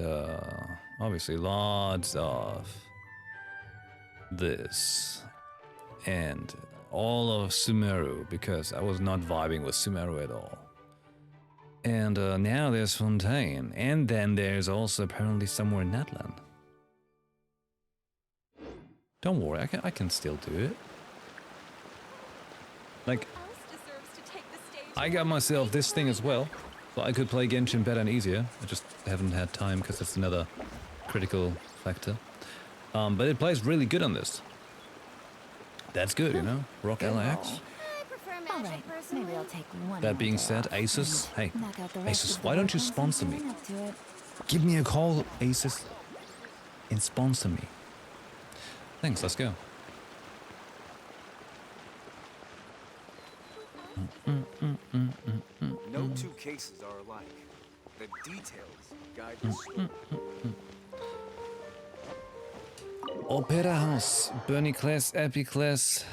obviously lots of this, and all of Sumeru, because I was not vibing with Sumeru at all. And now there's Fontaine, and then there's also apparently somewhere in Natlan. Don't worry, I can still do it. Like, I got myself this thing as well, so I could play Genshin better and easier. I just haven't had time because it's another critical factor. But it plays really good on this. That's good, you know? Rock LAX. I prefer magic personally. Maybe I'll take one. That being said, Asus, hey, Knock out the rest Asus, of the why don't you work once sponsor I'm me? feeling up to it. Give me a call, Asus, and sponsor me. Thanks, let's go. No two cases are alike. The details guide the story. Opera House, Bernicles, Epicles,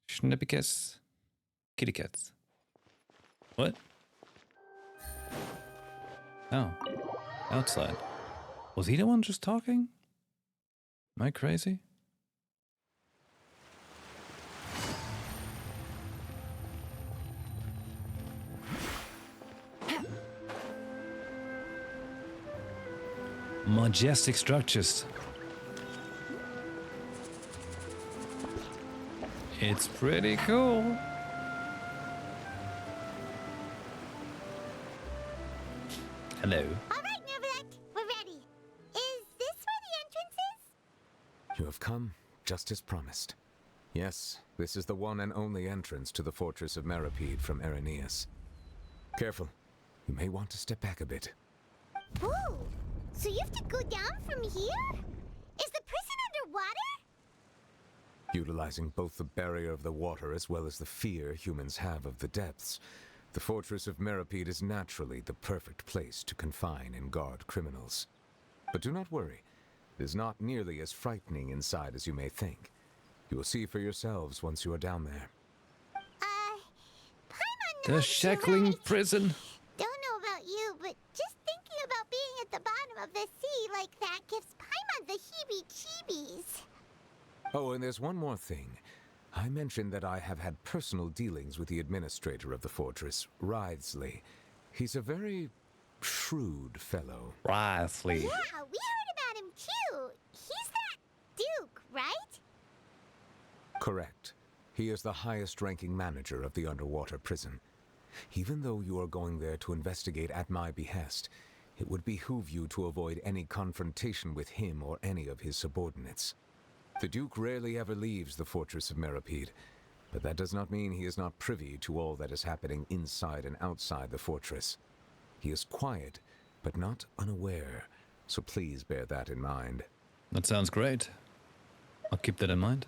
Schnippikes, Kitty Cats. What? Oh, outside. Was he the one just talking? Am I crazy? Majestic structures. It's pretty cool. Hello. All right, Neverland, we're ready. Is this where the entrance is? You have come, just as promised. Yes, this is the one and only entrance to the fortress of Meripede from Irenaeus. Careful. You may want to step back a bit. Whoa! So you have to go down from here? Is the prison underwater? Utilizing both the barrier of the water as well as the fear humans have of the depths, the fortress of Meripede is naturally the perfect place to confine and guard criminals. But do not worry. It is not nearly as frightening inside as you may think. You will see for yourselves once you are down there. Paimon The knows shackling right. prison. Don't know about you, but just thinking about being at the bottom of the sea like that gives Paimon the heebie-jeebies. Oh, and there's one more thing. I mentioned that I have had personal dealings with the administrator of the fortress, Wriothesley. He's a very shrewd fellow. Wriothesley. Yeah, we heard about him too. He's that Duke, right? Correct. He is the highest-ranking manager of the underwater prison. Even though you are going there to investigate at my behest, it would behoove you to avoid any confrontation with him or any of his subordinates. The Duke rarely ever leaves the fortress of Meripede, but that does not mean he is not privy to all that is happening inside and outside the fortress. He is quiet, but not unaware, so please bear that in mind. That sounds great. I'll keep that in mind.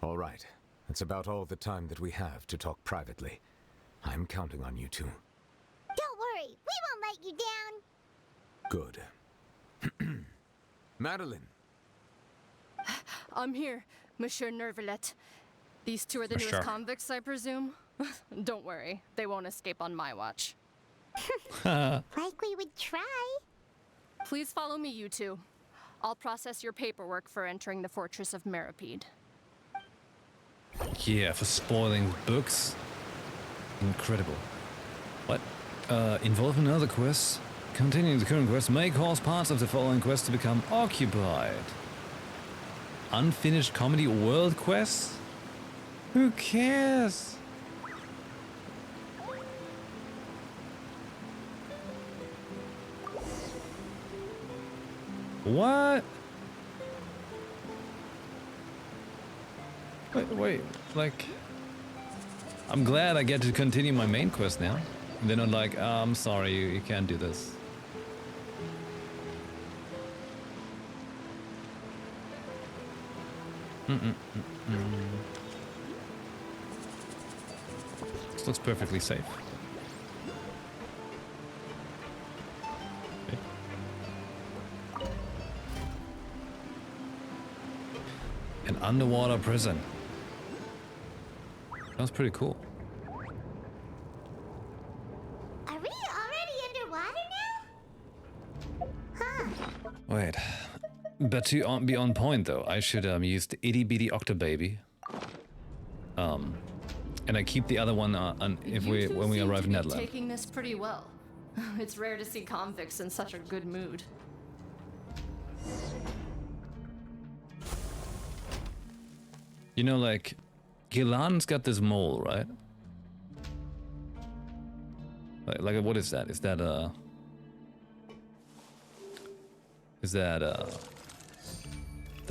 All right. That's about all the time that we have to talk privately. I'm counting on you two. Don't worry, we won't let you down. Good. Madeline! I'm here, Monsieur Nervalet. These two are the Monsieur. newest convicts, I presume? Don't worry, they won't escape on my watch. Like we would try. Please follow me, you two. I'll process your paperwork for entering the fortress of Meripede. Yeah, for spoiling books. Incredible. What? Involvement in other quests? Continuing the current quest may cause parts of the following quests to become occupied. Unfinished comedy world quests? Who cares? What? Wait, like... I'm glad I get to continue my main quest now. And they're not like, I'm sorry, you can't do this. This looks perfectly safe. Okay. An underwater prison. Sounds pretty cool. Are we already underwater now? Huh. Wait. But to be on point though, I should use the itty bitty Octobaby. And I keep the other one on when we arrive in Netherlands. Taking this pretty well. It's rare to see convicts in such a good mood. You know, like, Gilan's got this mole, right? Like, what is that? Is that the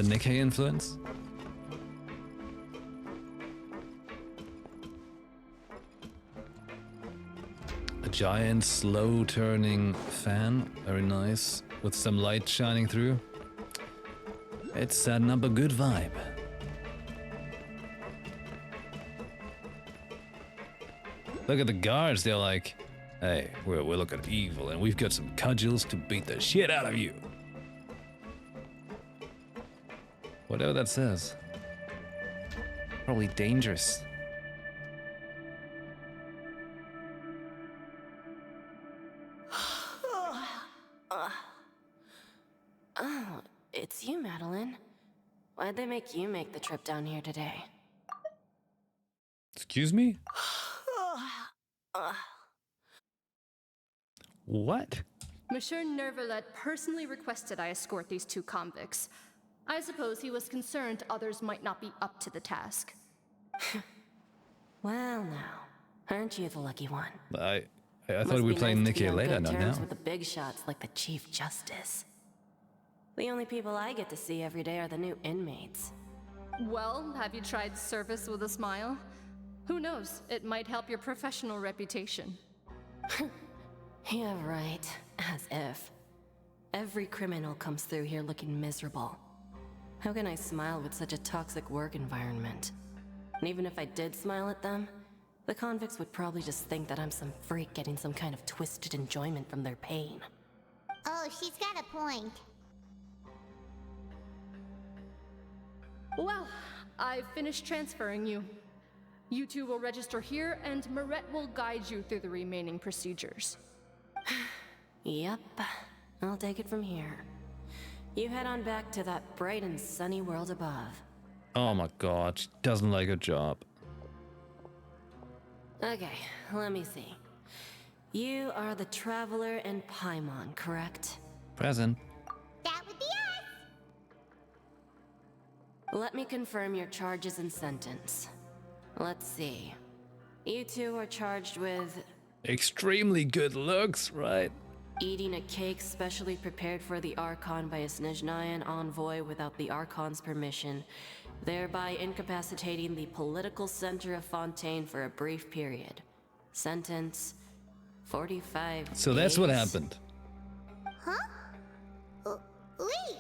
Nikkei influence? A giant, slow-turning fan, very nice, with some light shining through. It's setting up a good vibe. Look at the guards, they're like, hey, we're looking evil and we've got some cudgels to beat the shit out of you. Whatever that says. Probably dangerous. Oh, it's you, Madeline. Why'd they make you make the trip down here today? Excuse me? What? Monsieur Nervalet personally requested I escort these two convicts. I suppose he was concerned others might not be up to the task. Well, now, aren't you the lucky one? I thought Must we were be playing nice to be Nikkei on later, good not terms now. with the big shots like the Chief Justice. The only people I get to see every day are the new inmates. Well, have you tried service with a smile? Who knows, it might help your professional reputation. Yeah, right. As if. Every criminal comes through here looking miserable. How can I smile with such a toxic work environment? And even if I did smile at them, the convicts would probably just think that I'm some freak getting some kind of twisted enjoyment from their pain. Oh, she's got a point. Well, I've finished transferring you. You two will register here, and Marette will guide you through the remaining procedures. Yep, I'll take it from here. You head on back to that bright and sunny world above. Oh my god, she doesn't like her job. Okay, let me see. You are the Traveler and Paimon, correct? Present. That would be us! Let me confirm your charges and sentence. Let's see. You two are charged with Extremely good looks, right? eating a cake specially prepared for the Archon by a Snezhnayan envoy without the Archon's permission, thereby incapacitating the political center of Fontaine for a brief period. Sentence 45 So that's what days. happened. Huh? Wait,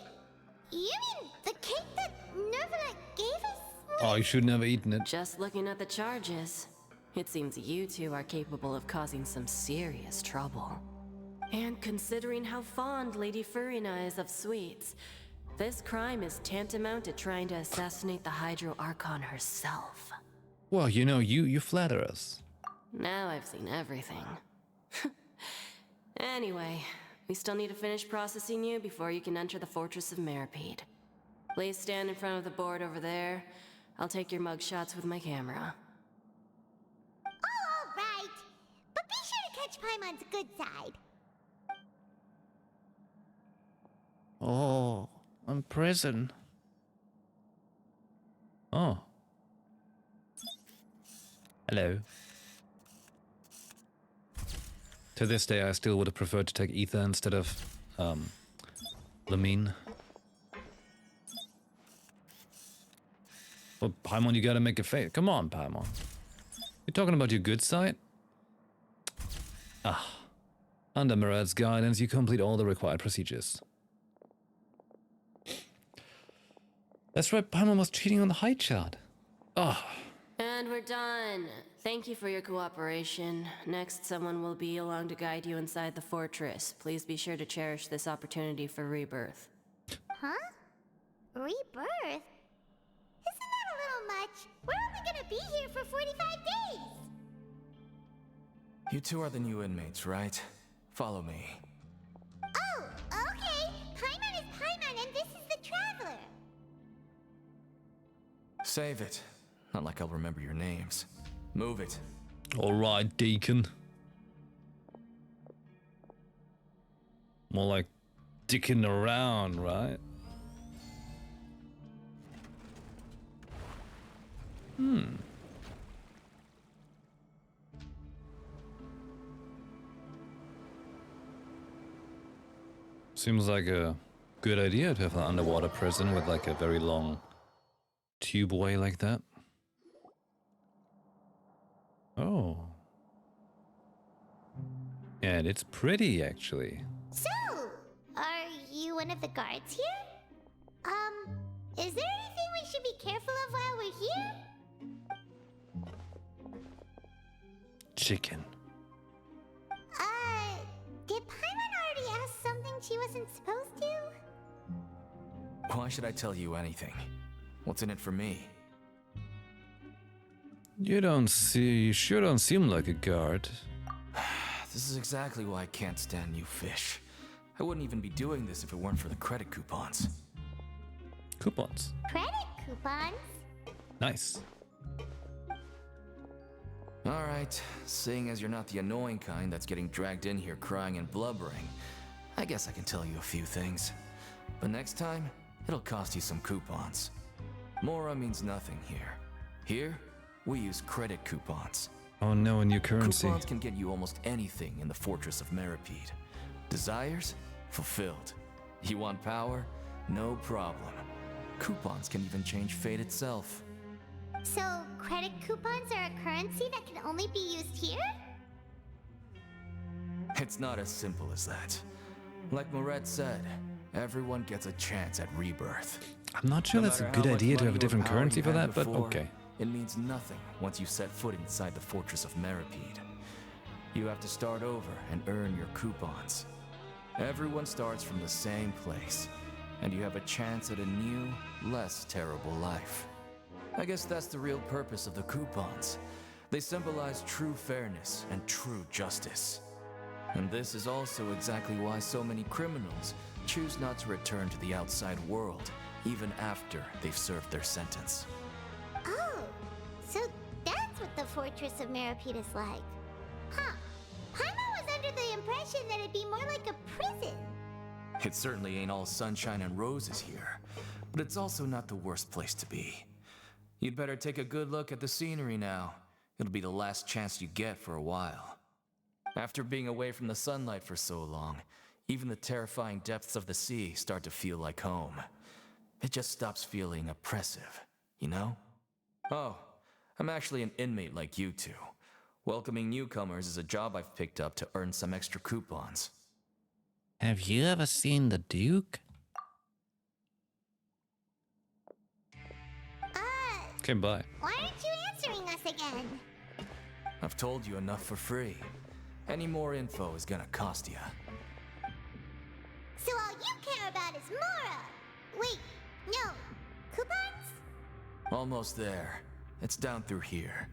you mean the cake that Nervalite gave us? Oh, you shouldn't have eaten it. Just looking at the charges, it seems you two are capable of causing some serious trouble. And considering how fond Lady Furina is of sweets, this crime is tantamount to trying to assassinate the Hydro Archon herself. Well, you know, you flatter us. Now I've seen everything. Anyway, we still need to finish processing you before you can enter the Fortress of Meripede. Please stand in front of the board over there. I'll take your mugshots with my camera. Oh, all right. But be sure to catch Paimon's good side. Oh, I'm prison. Oh. Hello. To this day, I still would have preferred to take Ether instead of, Lamine. Well, Paimon, you gotta make a face. Come on, Paimon. You're talking about your good side? Ah. Under Marette's guidance, you complete all the required procedures. That's right, Paimon was cheating on the height chart. Oh. And we're done. Thank you for your cooperation. Next, someone will be along to guide you inside the fortress. Please be sure to cherish this opportunity for rebirth. Huh? Rebirth? Isn't that a little much? We're only gonna be here for 45 days! You two are the new inmates, right? Follow me. Oh, okay! Paimon is Paimon and this is the Traveler! Save it. Not like I'll remember your names. Move it. Alright, Deacon. More like dicking around, right? Seems like a good idea to have an underwater prison with like a very long tubeway like that. Oh. And it's pretty, actually. So, are you one of the guards here? Is there anything we should be careful of while we're here? Chicken. Did Paimon already ask something she wasn't supposed to? Why should I tell you anything? What's in it for me? You sure don't seem like a guard. This is exactly why I can't stand you fish. I wouldn't even be doing this if it weren't for the credit coupons. Coupons. Credit coupons? Nice. Alright, seeing as you're not the annoying kind that's getting dragged in here crying and blubbering, I guess I can tell you a few things. But next time, it'll cost you some coupons. Mora means nothing here. Here, we use credit coupons. Oh no, a new currency. Coupons can get you almost anything in the Fortress of Meripede. Desires? Fulfilled. You want power? No problem. Coupons can even change fate itself. So, credit coupons are a currency that can only be used here? It's not as simple as that. Like Moret said, everyone gets a chance at rebirth. I'm not sure No that's a matter good how much idea to money have a or different power currency you for had that, but before, okay. It means nothing once you set foot inside the Fortress of Meripede. You have to start over and earn your coupons. Everyone starts from the same place, and you have a chance at a new, less terrible life. I guess that's the real purpose of the coupons. They symbolize true fairness and true justice. And this is also exactly why so many criminals choose not to return to the outside world, even after they've served their sentence. Oh, so that's what the Fortress of Meripede is like. Huh. Paimon was under the impression that it'd be more like a prison. It certainly ain't all sunshine and roses here, but it's also not the worst place to be. You'd better take a good look at the scenery now. It'll be the last chance you get for a while. After being away from the sunlight for so long, even the terrifying depths of the sea start to feel like home. It just stops feeling oppressive, you know? Oh, I'm actually an inmate like you two. Welcoming newcomers is a job I've picked up to earn some extra coupons. Have you ever seen the Duke? Okay, bye. Why aren't you answering us again? I've told you enough for free. Any more info is gonna cost you. So all you care about is Mora! Wait, no. Coupons? Almost there. It's down through here.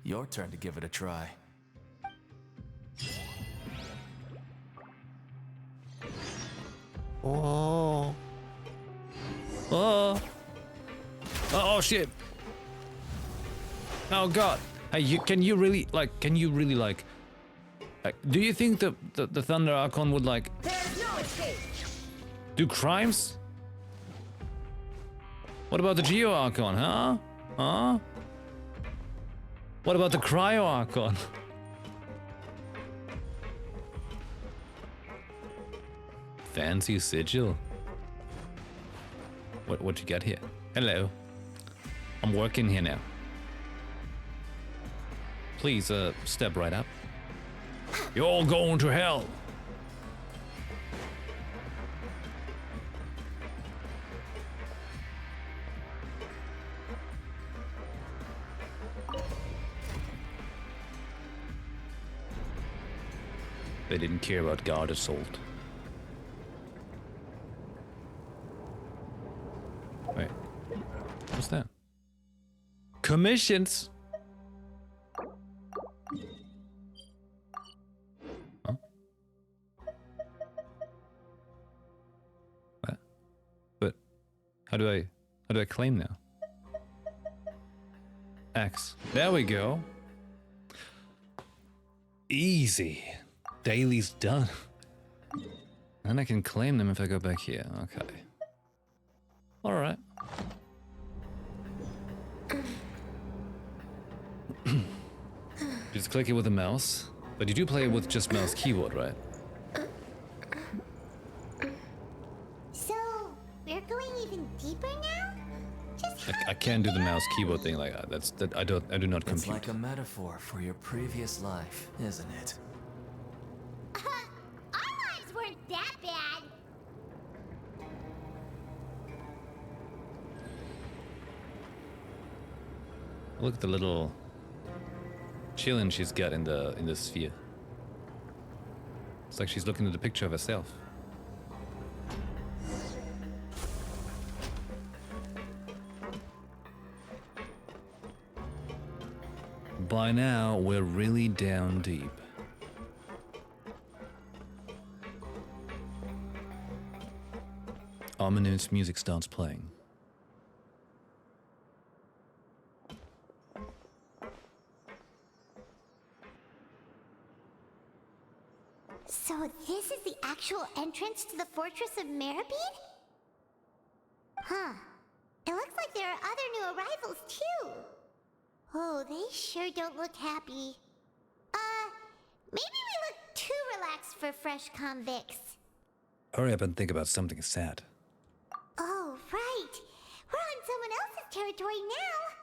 Your turn to give it a try. Oh. Oh. Oh shit. Oh god. Hey, can you really like do you think the Thunder Archon would like do crimes? What about the Geo Archon, huh? Huh? What about the Cryo Archon? Fancy sigil. What you got here? Hello. I'm working here now. Please, step right up. You're all going to hell. They didn't care about guard assault. Wait. What's that? Commissions? Huh? What? But how do I claim now? X. There we go. Easy. Daily's done. And I can claim them if I go back here. Okay. Alright. Just click it with the mouse. But you do play it with just mouse keyboard, right? So, we're going even deeper now? Just I can't do the mouse keyboard thing like that. I do not compute. It's like a metaphor for your previous life, isn't it? our lives weren't that bad. Look at the little chillin' she's got in the sphere. It's like she's looking at a picture of herself. By now, we're really down deep. Ominous music starts playing. So this is the actual entrance to the Fortress of Meripede? Huh. It looks like there are other new arrivals too. Oh, they sure don't look happy. Maybe we look too relaxed for fresh convicts. Hurry up and think about something sad. Oh, right. We're on someone else's territory now.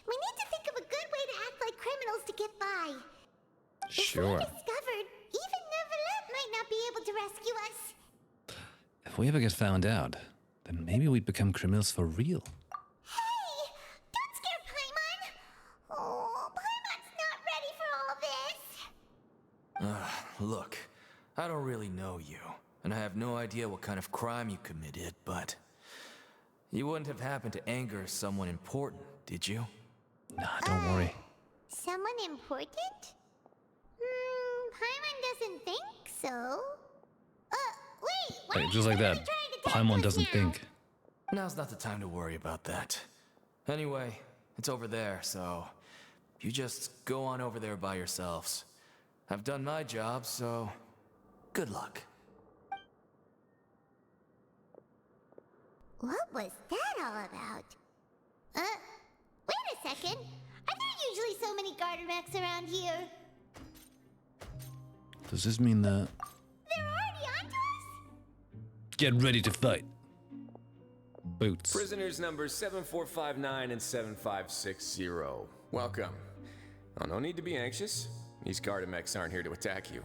We need to think of a good way to act like criminals to get by. Sure. If we're discovered, even Neverlet might not be able to rescue us. If we ever get found out, then maybe we'd become criminals for real. Hey! Don't scare Paimon! Oh, Paimon's not ready for all this! Look, I don't really know you, and I have no idea what kind of crime you committed, but... You wouldn't have happened to anger someone important, did you? Nah, don't worry. Someone important? Paimon doesn't think so. Wait, why Like, just like that, Paimon doesn't think. Now's not the time to worry about that. Anyway, it's over there, so... You just go on over there by yourselves. I've done my job, so... Good luck. What was that all about? Wait a second. Are there usually so many Gardermechs around here? Does this mean that... They're already onto us? Get ready to fight. Boots. Prisoners numbers 7459 and 7560. Welcome. Oh, no need to be anxious. These Gardermechs aren't here to attack you.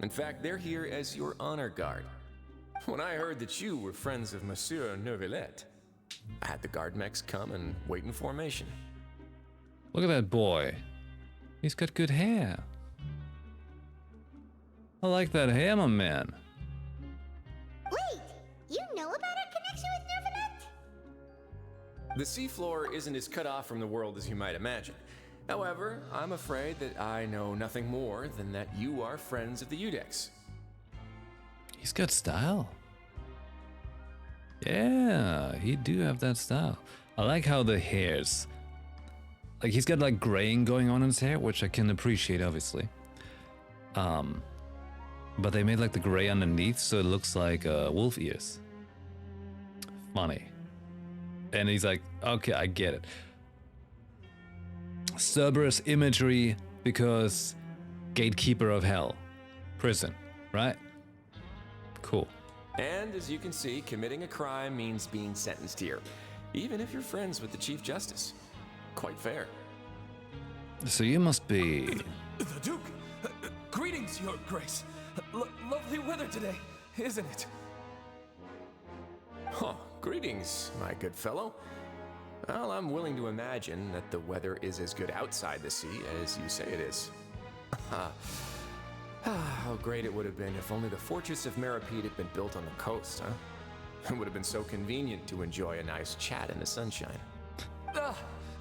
In fact, they're here as your honor guard. When I heard that you were friends of Monsieur Neuvillette, I had the Gardermechs come and wait in formation. Look at that boy. He's got good hair. I like that hair, my man. Wait, you know about our connection with Neuvillette? The seafloor isn't as cut off from the world as you might imagine. However, I'm afraid that I know nothing more than that you are friends of the Udex. He's got style. Yeah, he do have that style. I like how the hairs... Like, he's got, like, graying going on in his hair, which I can appreciate, obviously. But they made, like, the gray underneath, so it looks like wolf ears. Funny. And he's like, okay, I get it. Cerberus imagery because gatekeeper of hell. Prison, right? Cool. And as you can see, committing a crime means being sentenced here, even if you're friends with the Chief Justice. Quite fair. So you must be... The Duke! Greetings, Your Grace. Lovely weather today, isn't it? Huh, greetings, my good fellow. Well, I'm willing to imagine that the weather is as good outside the sea as you say it is. How great it would have been if only the Fortress of Meripede had been built on the coast, huh? It would have been so convenient to enjoy a nice chat in the sunshine.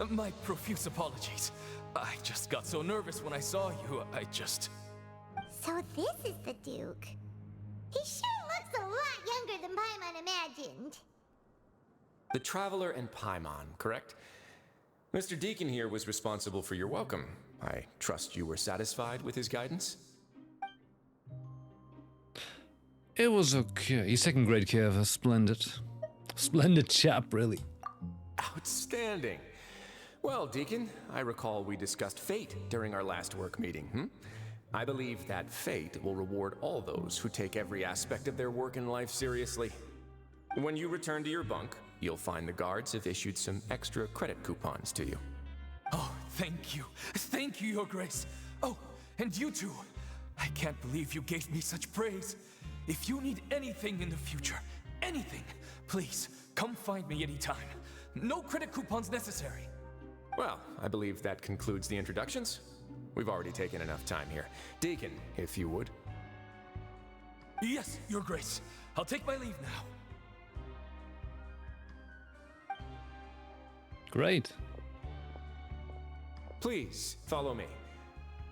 My profuse apologies. I just got so nervous when I saw you, So this is the Duke. He sure looks a lot younger than Paimon imagined. The Traveler and Paimon, correct? Mr. Deacon here was responsible for your welcome. I trust you were satisfied with his guidance? It was okay. He's taking great care of us. Splendid. Splendid chap, really. Outstanding. Well, Deacon, I recall we discussed fate during our last work meeting, I believe that fate will reward all those who take every aspect of their work in life seriously. When you return to your bunk, you'll find the guards have issued some extra credit coupons to you. Oh, thank you. Thank you, Your Grace. Oh, and you too. I can't believe you gave me such praise. If you need anything in the future, anything, please, come find me anytime. No credit coupons necessary. Well, I believe that concludes the introductions. We've already taken enough time here. Deacon, if you would. Yes, Your Grace. I'll take my leave now. Great. Please, follow me.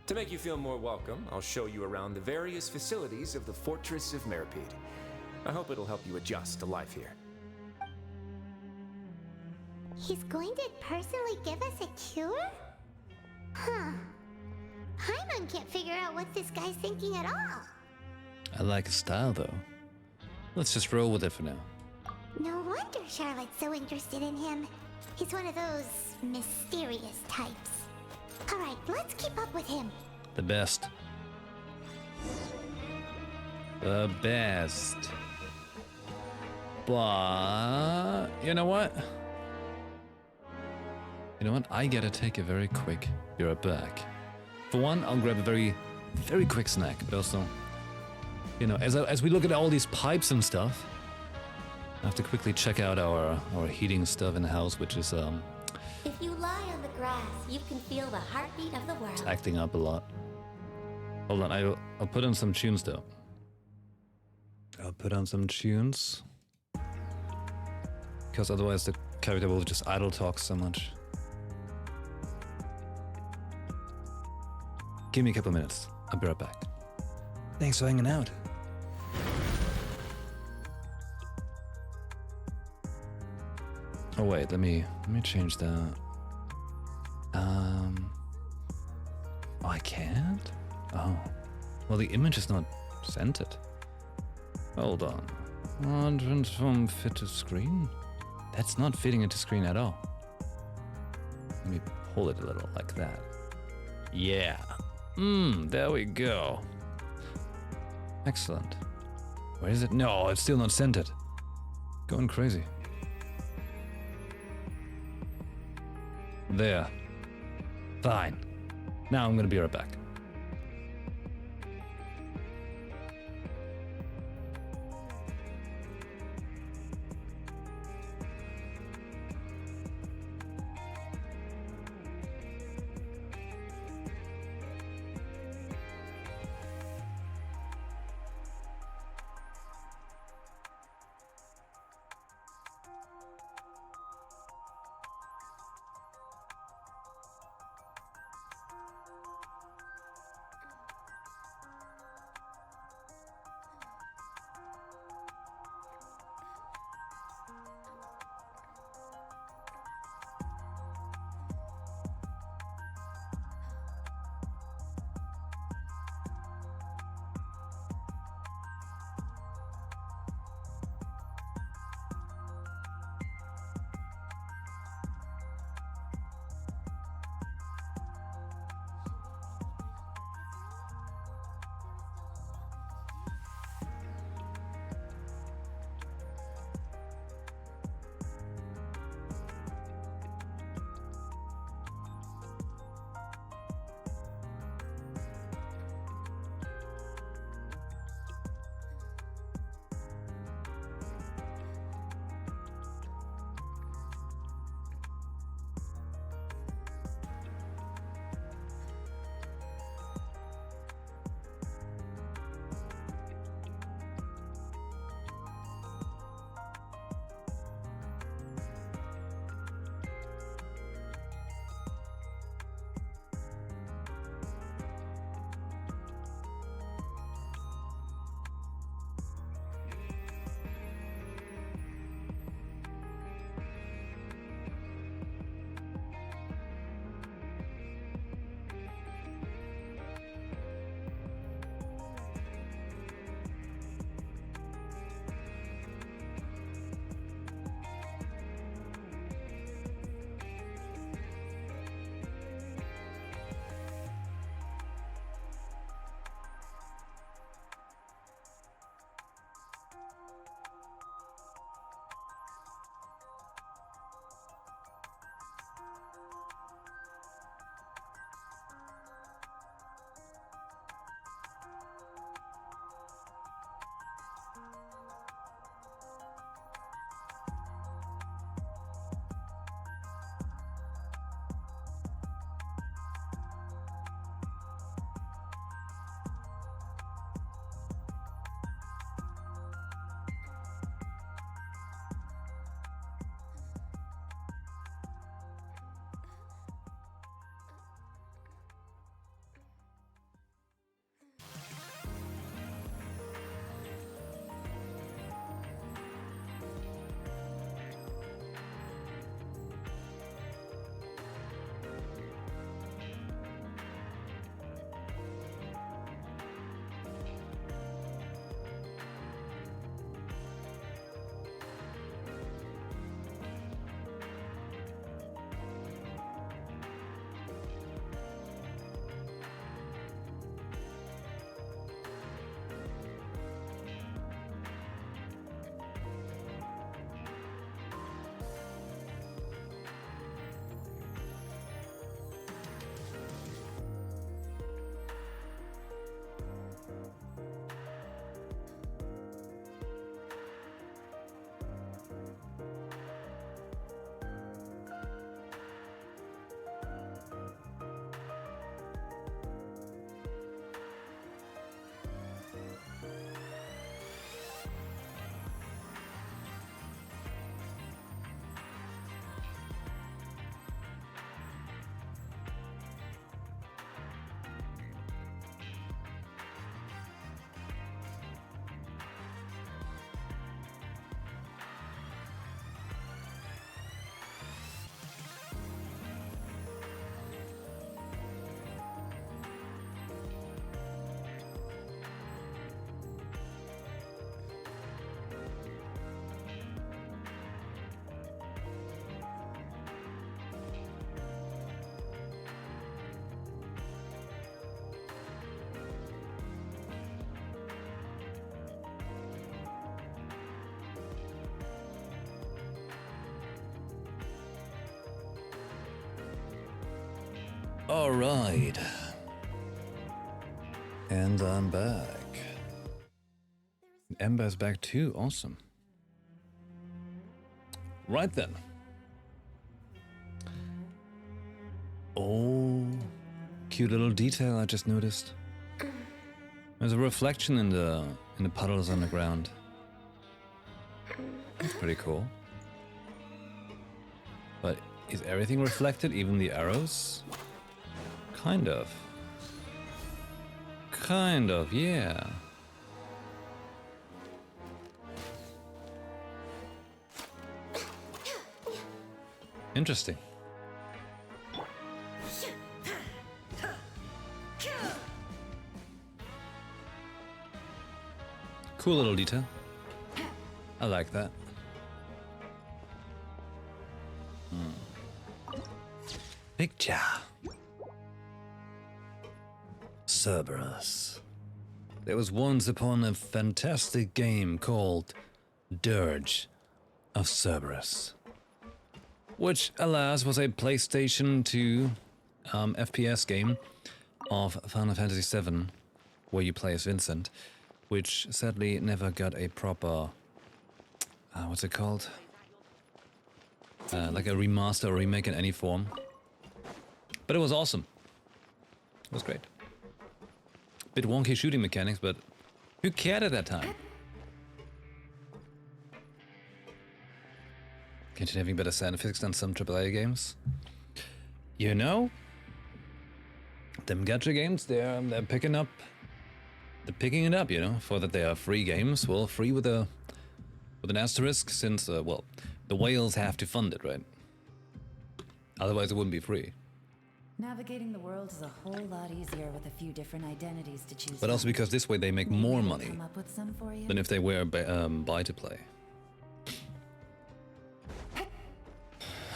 To make you feel more welcome, I'll show you around the various facilities of the Fortress of Meripede. I hope it'll help you adjust to life here. He's going to personally give us a cure? Huh. Paimon can't figure out what this guy's thinking at all. I like his style, though. Let's just roll with it for now. No wonder Charlotte's so interested in him. He's one of those mysterious types. Alright, let's keep up with him. The best. The best. But you know what? You know what? I gotta take a very quick be right back. For one, I'll grab a very, very quick snack, but also, you know, as we look at all these pipes and stuff, I have to quickly check out our heating stuff in the house, which is If you lie on the grass, you can feel the heartbeat of the world. acting up a lot. Hold on, I'll put on some tunes though. I'll put on some tunes. Because otherwise the character will just idle talk so much. Give me a couple of minutes. I'll be right back. Thanks for hanging out. Oh wait, let me change that. Oh, I can't? Oh. Well, the image is not centered. Hold on. Transform fit to screen? That's not fitting into screen at all. Let me pull it a little like that. Yeah. There we go. Excellent. Where is it? No, it's still not centered. Going crazy. There. Fine. Now I'm gonna be right back. Alright. And I'm back. Ember's back too, awesome. Right then. Oh, cute little detail I just noticed. There's a reflection in the puddles on the ground. That's pretty cool. But is everything reflected, even the arrows? Kind of. Kind of, yeah. Interesting. Cool little detail. I like that. Picture. Cerberus. There was once upon a fantastic game called Dirge of Cerberus, which, alas, was a PlayStation 2 FPS game of Final Fantasy VII, where you play as Vincent, which sadly never got a proper, what's it called? Like a remaster or remake in any form. But it was awesome. It was great. Bit wonky shooting mechanics, but who cared at that time? Can't you having better sound effects than some AAA games? You know? Them gacha games, they're picking up. They're picking it up, you know, for that they are free games. Well, free with an asterisk, since well, the whales have to fund it, right? Otherwise, it wouldn't be free. Navigating the world is a whole lot easier with a few different identities to choose. But also because this way they make more money come up with some for you? than if they were buy to play.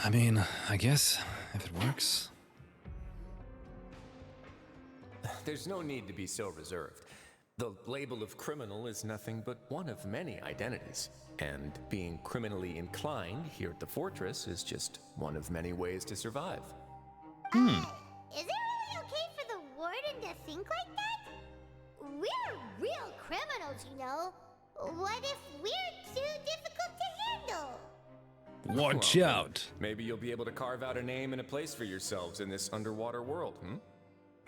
I mean, I guess if it works. There's no need to be so reserved. The label of criminal is nothing but one of many identities. And being criminally inclined here at the fortress is just one of many ways to survive. Is it really okay for the warden to think like that? We're real criminals, you know. What if we're too difficult to handle? Watch out! Maybe you'll be able to carve out a name and a place for yourselves in this underwater world,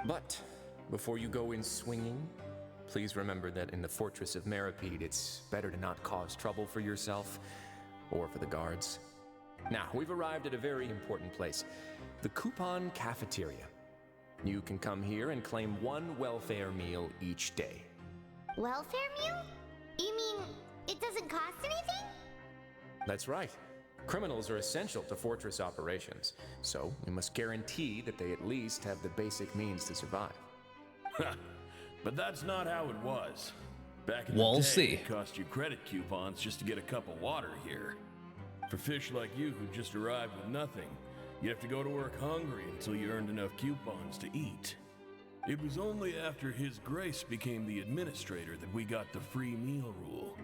But before you go in swinging, please remember that in the Fortress of Meripede, it's better to not cause trouble for yourself or for the guards. Now, we've arrived at a very important place, the Coupon Cafeteria. You can come here and claim one welfare meal each day. Welfare meal? You mean it doesn't cost anything? That's right. Criminals are essential to Fortress operations, so we must guarantee that they at least have the basic means to survive. But that's not how it was. Back in We'll the day, see. it cost you credit coupons just to get a cup of water here. For fish like you who just arrived with nothing, you have to go to work hungry until you earned enough coupons to eat. It was only after His Grace became the administrator that we got the free meal rule.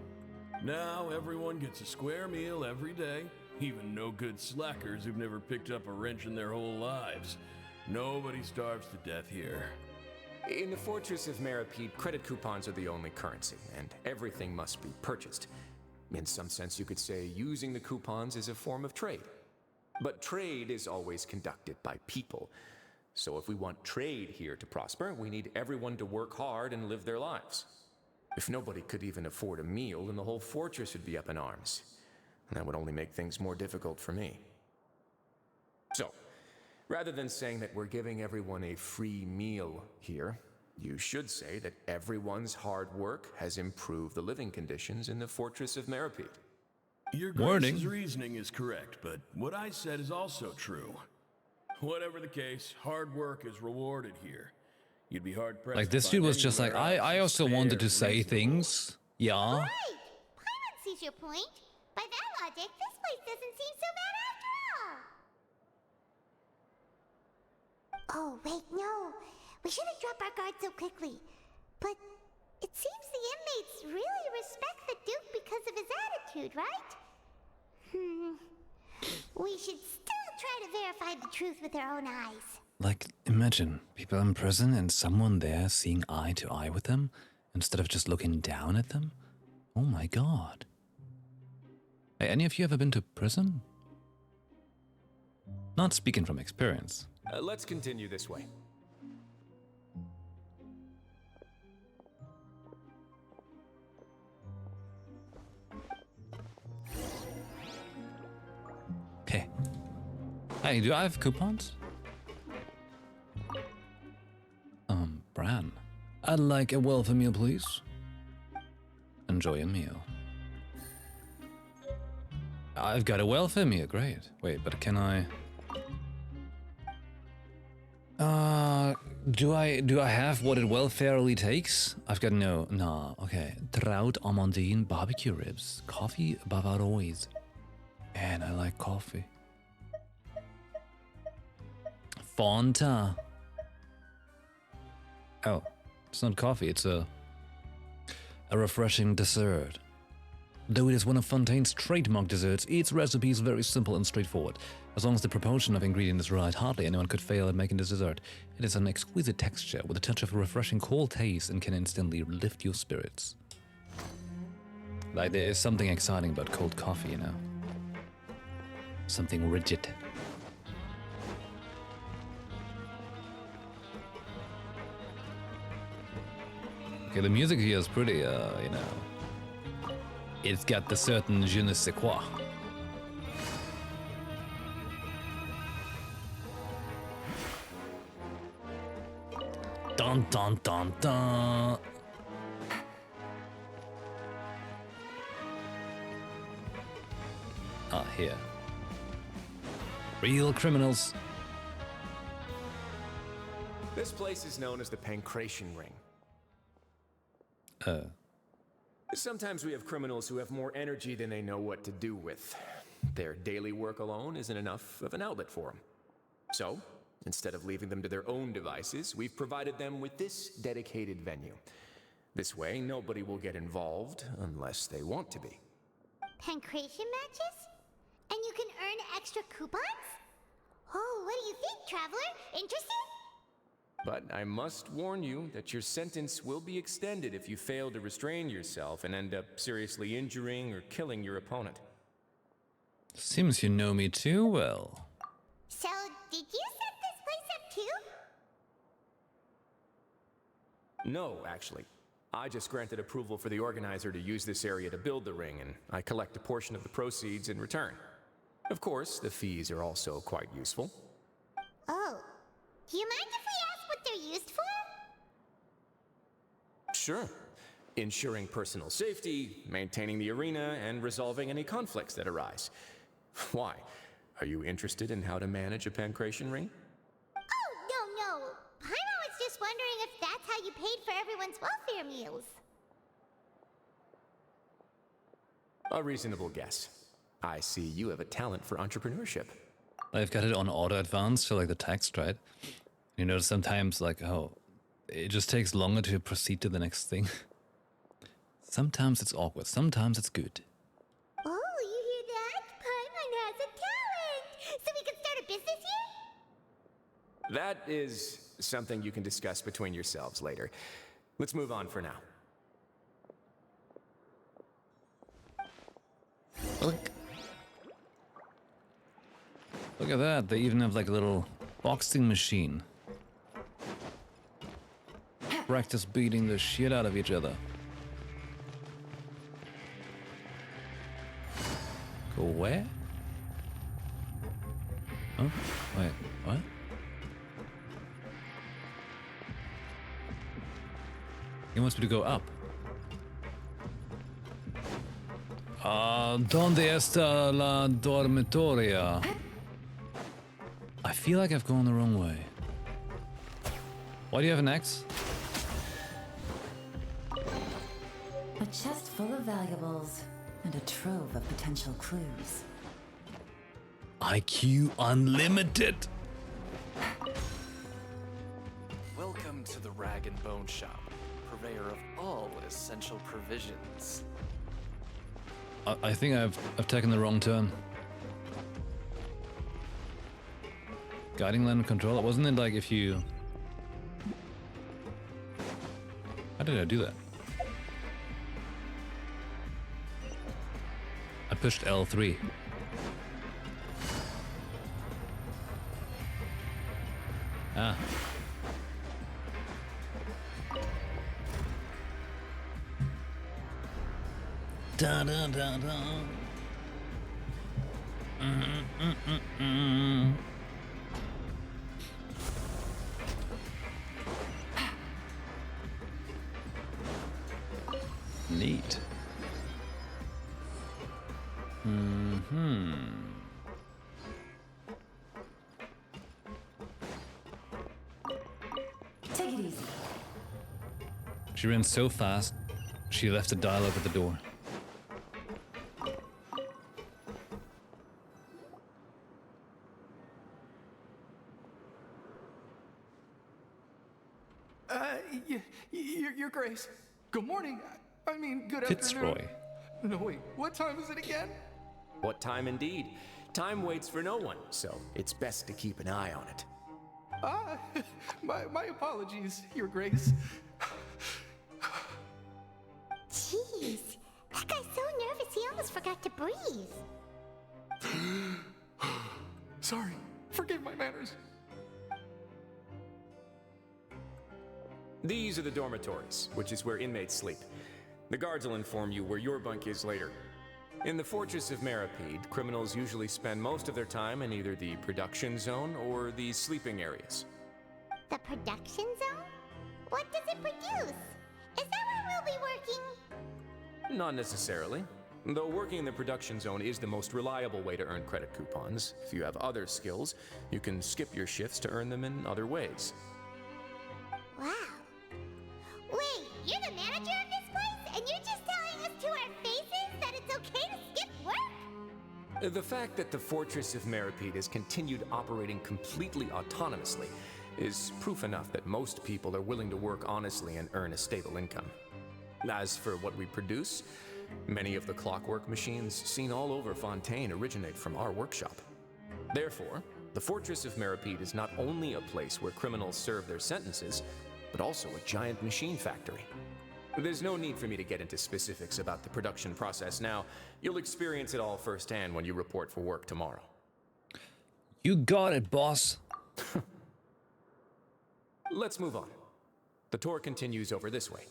Now everyone gets a square meal every day, even no-good slackers who've never picked up a wrench in their whole lives. Nobody starves to death here. In the Fortress of Meripede, credit coupons are the only currency, and everything must be purchased. In some sense, you could say using the coupons is a form of trade. But trade is always conducted by people. So if we want trade here to prosper, we need everyone to work hard and live their lives. If nobody could even afford a meal, then the whole fortress would be up in arms. And that would only make things more difficult for me. So, rather than saying that we're giving everyone a free meal here, you should say that everyone's hard work has improved the living conditions in the Fortress of Meripede. Your Grace's reasoning is correct, but what I said is also true. Whatever the case, hard work is rewarded here. You'd be hard-pressed. Like, this dude was just like, I also wanted to say things. Yeah. Right! Paimon sees your point. By that logic, this place doesn't seem so bad after all. Oh, wait, no. We shouldn't drop our guard so quickly. But it seems the inmates really respect the Duke because of his attitude, right? We should still try to verify the truth with our own eyes. Like, imagine people in prison and someone there seeing eye to eye with them instead of just looking down at them. Oh my god. Hey, any of you ever been to prison? Not speaking from experience. Let's continue this way. Okay. Hey, do I have coupons? Bran. I'd like a welfare meal, please. Enjoy a meal. I've got a welfare meal, great. Wait, but can I... do I have what it welfarely takes? I've got no, okay. Trout, amandine, barbecue ribs, coffee, bavaroise. And I like coffee. Fontaine. Oh, it's not coffee, it's a refreshing dessert. Though it is one of Fontaine's trademark desserts, its recipe is very simple and straightforward. As long as the proportion of ingredients is right, hardly anyone could fail at making this dessert. It is an exquisite texture with a touch of a refreshing cold taste and can instantly lift your spirits. Like, there is something exciting about cold coffee, you know? Something rigid. Okay, the music here is pretty, you know... It's got the certain je ne sais quoi. Dun dun dun dun. Ah, here. Real criminals. This place is known as the Pancration Ring. Sometimes we have criminals who have more energy than they know what to do with. Their daily work alone isn't enough of an outlet for them. So, instead of leaving them to their own devices, we've provided them with this dedicated venue. This way, nobody will get involved unless they want to be. Pancration matches? And you can earn extra coupons? Oh, what do you think, Traveler? Interested? But I must warn you that your sentence will be extended if you fail to restrain yourself and end up seriously injuring or killing your opponent. Seems you know me too well. So, did you set this place up too? No, actually. I just granted approval for the organizer to use this area to build the ring, and I collect a portion of the proceeds in return. Of course, the fees are also quite useful. Oh. Do you mind if we ask what they're used for? Sure. Ensuring personal safety, maintaining the arena, and resolving any conflicts that arise. Why? Are you interested in how to manage a pancration ring? Oh, no. Paimon was just wondering if that's how you paid for everyone's welfare meals. A reasonable guess. I see you have a talent for entrepreneurship. I've got it on auto advanced for like the text, right? You notice sometimes like, oh, it just takes longer to proceed to the next thing. Sometimes it's awkward, sometimes it's good. Oh, you hear that? Paimon has a talent! So we can start a business here? That is something you can discuss between yourselves later. Let's move on for now. Look. Look at that, they even have like a little boxing machine. Practice beating the shit out of each other. Go where? Oh, wait, what? He wants me to go up. ¿Dónde está la dormitoria? I feel like I've gone the wrong way. Why do you have an axe? A chest full of valuables and a trove of potential clues. IQ unlimited. Welcome to the Rag and Bone Shop, purveyor of all essential provisions. I think I've taken the wrong turn. guiding line controller? Wasn't it like if you... How did I do that? I pushed L3. Ah. Da da da da. Neat. Take it easy. She ran so fast, she left a dial over the door. Your Grace. Good morning. I mean, good Fitzroy. afternoon. No, wait. What time is it again? What time indeed? Time waits for no one, so it's best to keep an eye on it. My apologies, Your Grace. Jeez, that guy's so nervous he almost forgot to breathe. Sorry. Forgive my manners. These are the dormitories, which is where inmates sleep. The guards will inform you where your bunk is later. In the Fortress of Meripede, criminals usually spend most of their time in either the production zone or the sleeping areas. The production zone? What does it produce? Is that where we'll be working? Not necessarily. Though working in the production zone is the most reliable way to earn credit coupons, if you have other skills, you can skip your shifts to earn them in other ways. Wow. Wait, you're the manager of this place, and you're just telling us to our faces that it's okay to skip work? The fact that the Fortress of Meripede has continued operating completely autonomously is proof enough that most people are willing to work honestly and earn a stable income. As for what we produce, many of the clockwork machines seen all over Fontaine originate from our workshop. Therefore, the Fortress of Meripede is not only a place where criminals serve their sentences, but also a giant machine factory. There's no need for me to get into specifics about the production process now. You'll experience it all firsthand when you report for work tomorrow. You got it, boss. Let's move on. The tour continues over this way.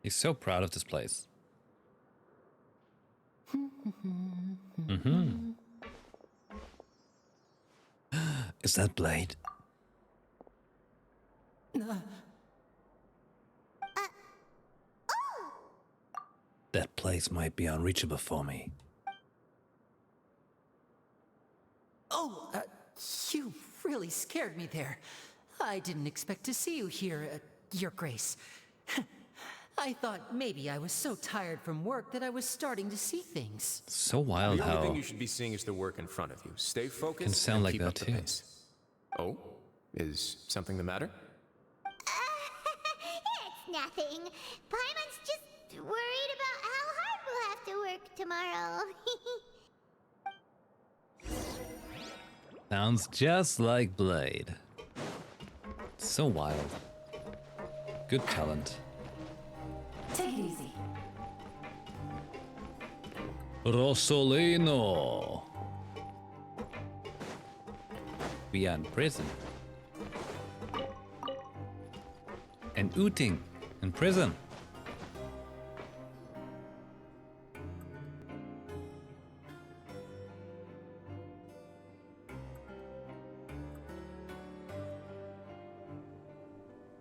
He's so proud of this place. Is that Blade? That place might be unreachable for me. Oh, you really scared me there. I didn't expect to see you here, Your Grace. I thought maybe I was so tired from work that I was starting to see things. So wild The how only thing you should be seeing is the work in front of you. Stay focused can sound and like keep that up the too. pace. Oh? Is something the matter? It's nothing. Paimon's just worried about how hard we'll have to work tomorrow. Sounds just like Blade. So wild. Good talent. Take it easy. Rosolino. We are in prison. And Ooting in prison.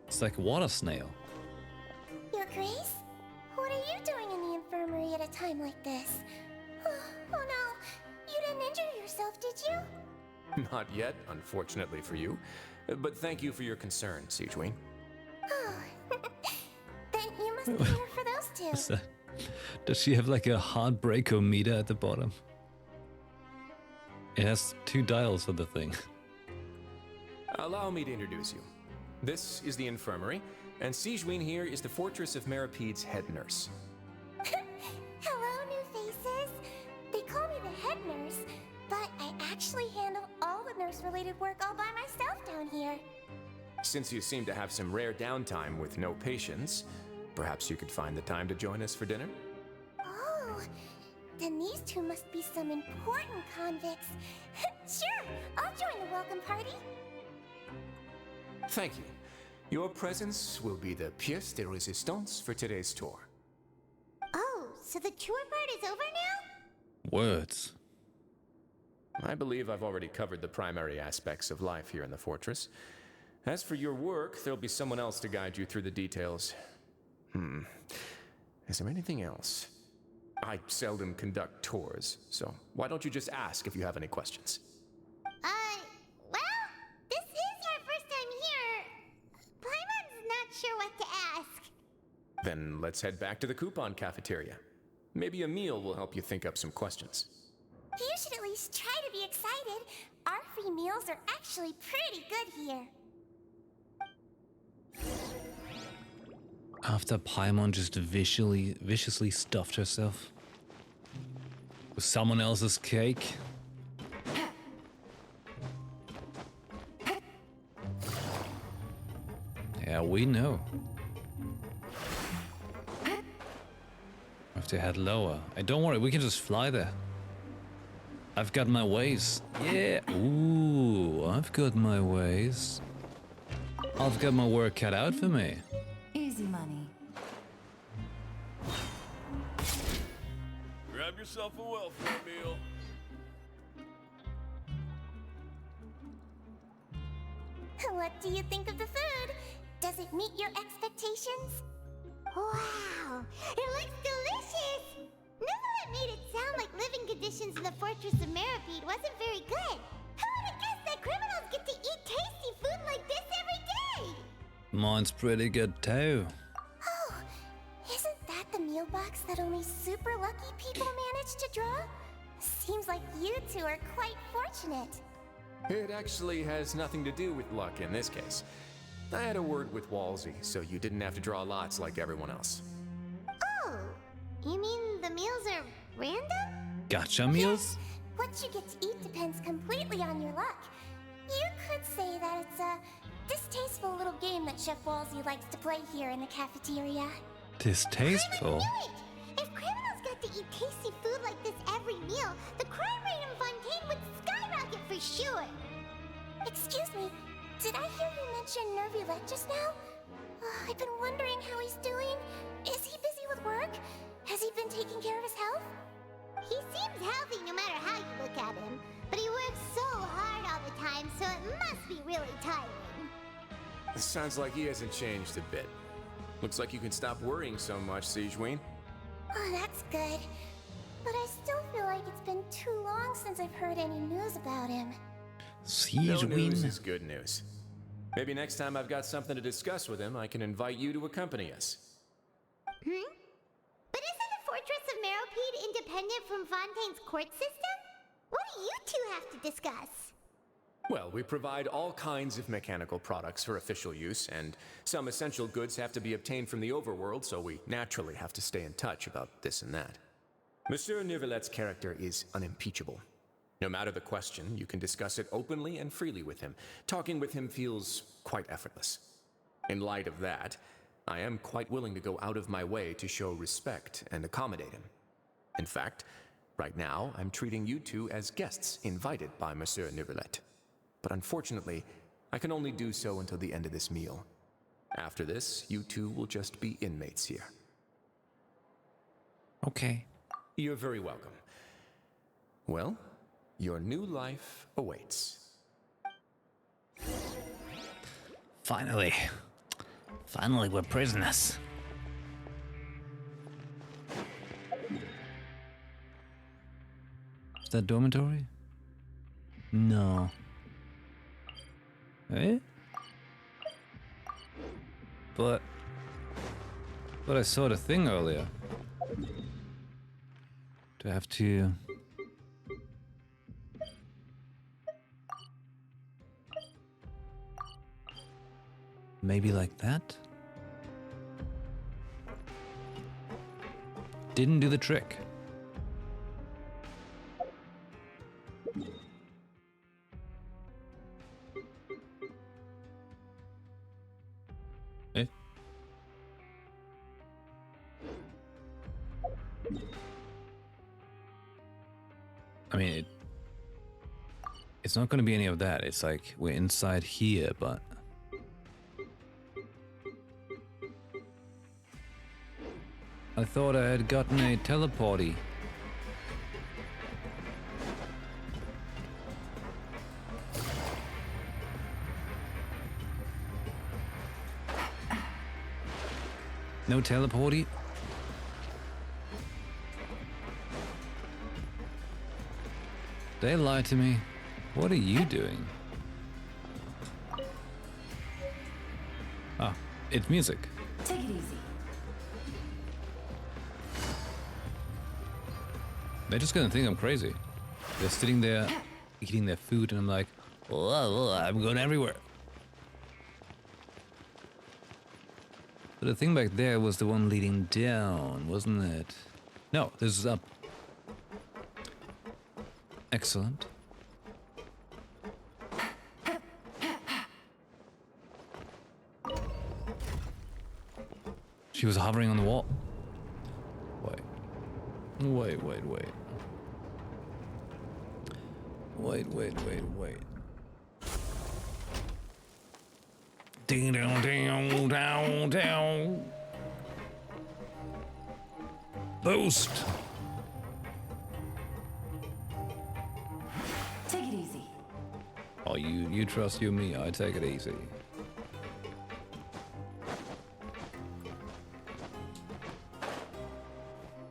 It's like a water snail. Your Grace? What are you doing in the infirmary at a time like this? Oh no, you didn't injure yourself, did you? Not yet, unfortunately for you. But thank you for your concern, Siegeween. Oh, then you must be here for those two. What's that? Does she have like a heartbreaker meter at the bottom? It has 2 dials for the thing. Allow me to introduce you. This is the infirmary, and Siegeween here is the Fortress of Meripede's head nurse. Hello, new faces. They call me the head nurse, but I actually handle all the nurse-related work all by myself down here. Since you seem to have some rare downtime with no patients, perhaps you could find the time to join us for dinner? Oh, then these two must be some important convicts. Sure, I'll join the welcome party. Thank you. Your presence will be the pièce de résistance for today's tour. Oh, so the tour part is over now? Words. I believe I've already covered the primary aspects of life here in the fortress. As for your work, there'll be someone else to guide you through the details. Is there anything else? I seldom conduct tours, so why don't you just ask if you have any questions? Well, this is our first time here. Paimon's not sure what to ask. Then let's head back to the coupon cafeteria. Maybe a meal will help you think up some questions. You should at least try to be excited. Our free meals are actually pretty good here. After Paimon just viciously stuffed herself with someone else's cake. Yeah, we know. We have to head lower. Hey, don't worry, we can just fly there. I've got my ways. Yeah. Ooh, I've got my ways. I've got my work cut out for me. Easy money. Grab yourself a welfare meal. What do you think of the food? Does it meet your expectations? Wow, it looks delicious! Neverland made it sound like living conditions in the Fortress of Meripede wasn't very good. Who would have guessed that criminals get to eat tasty food like this every day? Mine's pretty good too. Oh, isn't that the meal box that only super lucky people manage to draw? Seems like you two are quite fortunate. It actually has nothing to do with luck in this case. I had a word with Walsey, so you didn't have to draw lots like everyone else. Oh, you mean the meals are random? Gotcha meals? What you get to eat depends completely on your luck. You could say that it's a distasteful little game that Chef Walsey likes to play here in the cafeteria. Distasteful? I knew it! If criminals got to eat tasty food like this every meal, the crime rate in Fontaine would skyrocket for sure. Excuse me, did I hear you mention Nervulette just now? I've been wondering how he's doing. Is he busy with work? Has he been taking care of his health? He seems healthy no matter how you look at him, but he works so hard all the time, so it must be really tiring. It sounds like he hasn't changed a bit. Looks like you can stop worrying so much, Sigeween. Oh, that's good. But I still feel like it's been too long since I've heard any news about him. No news is good news. Maybe next time I've got something to discuss with him, I can invite you to accompany us. But isn't the Fortress of Meripede independent from Fontaine's court system? What do you two have to discuss? Well, we provide all kinds of mechanical products for official use, and some essential goods have to be obtained from the overworld, so we naturally have to stay in touch about this and that. Monsieur Nervulette's character is unimpeachable. No matter the question, you can discuss it openly and freely with him. Talking with him feels quite effortless. In light of that, I am quite willing to go out of my way to show respect and accommodate him. In fact, right now, I'm treating you two as guests invited by Monsieur Nervulette. But unfortunately, I can only do so until the end of this meal. After this, you two will just be inmates here. Okay. You're very welcome. Well, your new life awaits. Finally. Finally, we're prisoners. Is that dormitory? No. Eh? But I saw the thing earlier. Do I have to... Maybe like that? Didn't do the trick. I mean, it's not gonna be any of that. It's like we're inside here, but... I thought I had gotten a teleporty. No teleporty? They lied to me. What are you doing? Ah, it's music. Take it easy. They're just gonna think I'm crazy. They're sitting there eating their food and I'm like, oh, I'm going everywhere. But the thing back there was the one leading down, wasn't it? No, this is up. Excellent. She was hovering on the wall. Wait. Wait. Wait. Ding down. Boost. Take it easy. Oh, you trust you me, I take it easy.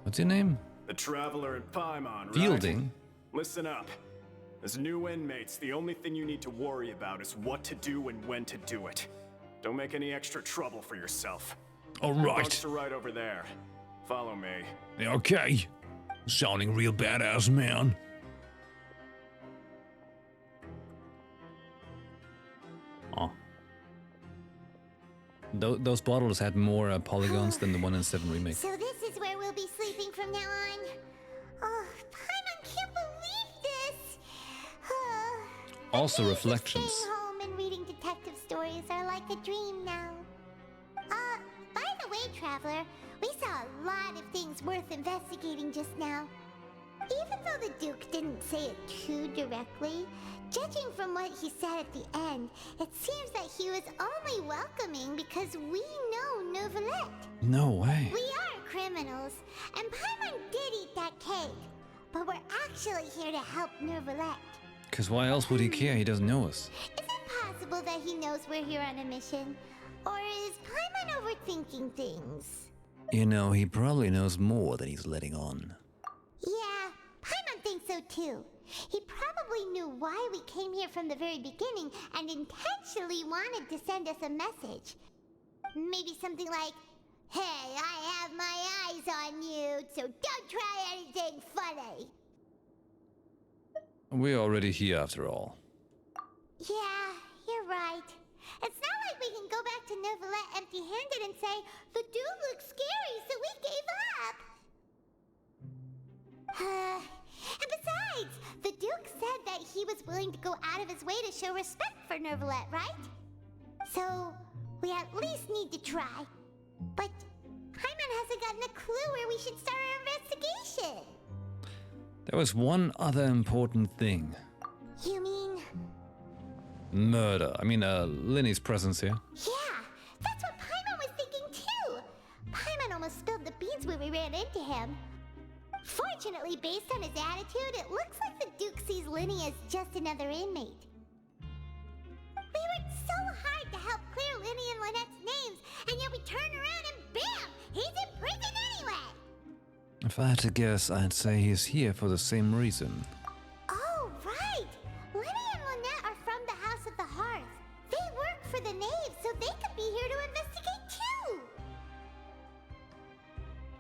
What's your name? The Traveler in Paimon, right? Fielding. Listen up. As new inmates, the only thing you need to worry about is what to do and when to do it. Don't make any extra trouble for yourself. All right. Bunks are right over there. Follow me. Okay. Sounding real badass, man. Oh. Those bottles had more polygons than the 1 in 7 remake. So this is where we'll be sleeping from now on. Oh, Paimon can't believe this. Also reflections. Staying home and reading detective stories are like a dream now. By the way, Traveler, we saw a lot of things worth investigating just now. Even though the Duke didn't say it too directly, judging from what he said at the end, it seems that he was only welcoming because we know Neuvillette. No way. We are criminals, and Paimon did eat that cake, but we're actually here to help Neuvillette. Because why else would he care? He doesn't know us. Is it possible that he knows we're here on a mission? Or is Paimon overthinking things? You know, he probably knows more than he's letting on. Yeah, Paimon thinks so too. He probably knew why we came here from the very beginning and intentionally wanted to send us a message. Maybe something like, hey, I have my eyes on you, so don't try anything funny. We're already here after all. Yeah, you're right. It's not like we can go back to Neuvillette empty-handed and say, the dude looks scary, so we gave up. And besides, the Duke said that he was willing to go out of his way to show respect for Neuvillette, right? So, we at least need to try. But Paimon hasn't gotten a clue where we should start our investigation. There was one other important thing. You mean? Murder. I mean, Linny's presence here. Yeah, that's what Paimon was thinking too. Paimon almost spilled the beans when we ran into him. Fortunately, based on his attitude, it looks like the Duke sees Linny as just another inmate. We worked so hard to help clear Linny and Lynette's names, and yet we turn around and bam! He's in prison anyway! If I had to guess, I'd say he's here for the same reason. Oh, right! Linny and Lynette are from the House of the Hearth. They work for the Knave, so they could be here to investigate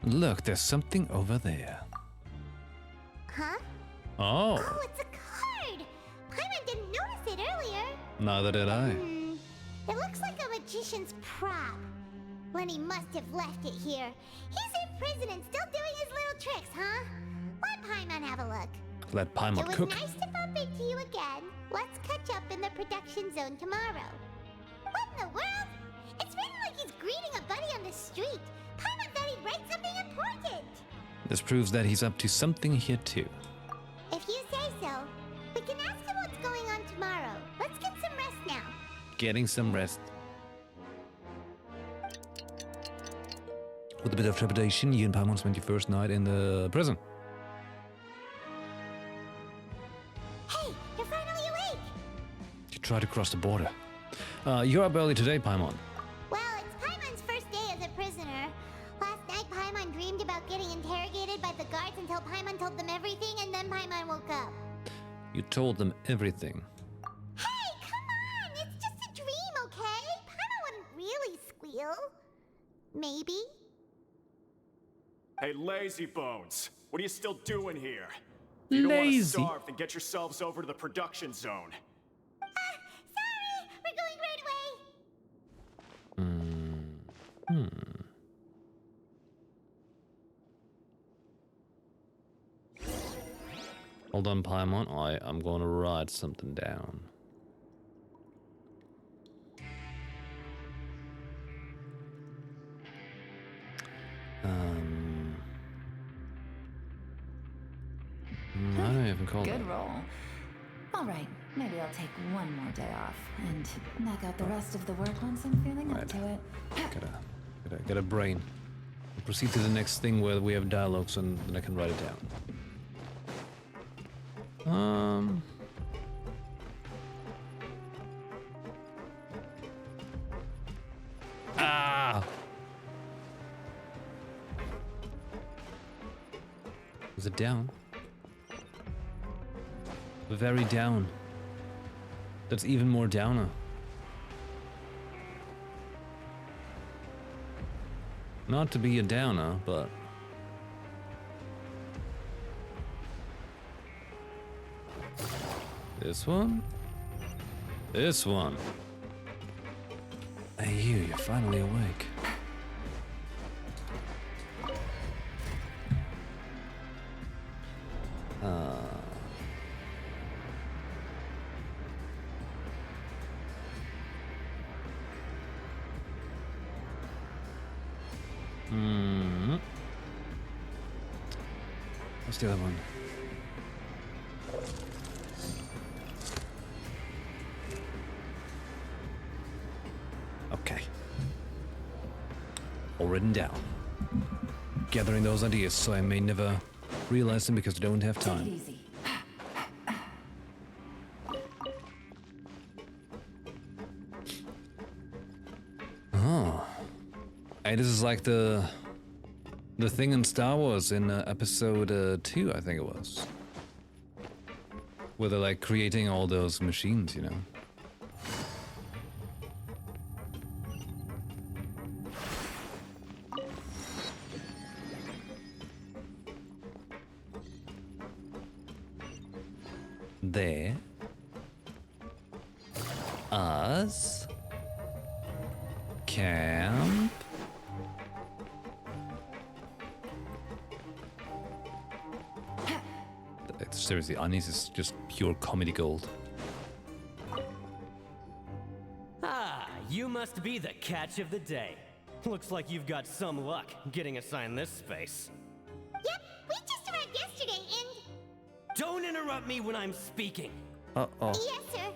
too! Look, there's something over there. Huh? Oh. Oh, it's a card! Paimon didn't notice it earlier. Neither did I. It looks like a magician's prop. Lenny must have left it here. He's in prison and still doing his little tricks, huh? Let Paimon have a look. Let Paimon cook. It was nice to bump into you again. Let's catch up in the production zone tomorrow. What in the world? It's written like he's greeting a buddy on the street. Paimon thought he'd write something important. This proves that he's up to something here too. If you say getting some rest. With a bit of trepidation, you and Paimon spent your first night in the prison. Hey, you're finally awake! You tried to cross the border. You're up early today, Paimon. Well, it's Paimon's first day as a prisoner. Last night, Paimon dreamed about getting interrogated by the guards until Paimon told them everything, and then Paimon woke up. You told them everything. Hey, come on! It's just a dream, okay? Paimon wouldn't really squeal. Maybe? Hey, lazy bones! What are you still doing here? If you don't want to starve, then get yourselves over to the production zone. Sorry! We're going right away! Hold on, Paimon. I'm going to write something down. I don't even call Good that. roll. All right, maybe I'll take one more day off and knock out the rest of the work once I'm feeling up to it. Got a brain. We'll proceed to the next thing where we have dialogues and then I can write it down. Ah! Is it down? Very down. That's even more downer. Not to be a downer, but... This one? This one. Hey you, you're finally awake. What's the other one? Okay. All written down. Gathering those ideas so I may never realize them because I don't have time. Take it easy. Oh. Hey, this is like the thing in Star Wars in episode 2, I think it was. Where they're like creating all those machines, you know? There. Us. Camp. Seriously, Anis is just pure comedy gold. Ah, you must be the catch of the day. Looks like you've got some luck getting assigned this space. Yep, we just arrived yesterday and... Don't interrupt me when I'm speaking. Uh-oh. Yes, sir.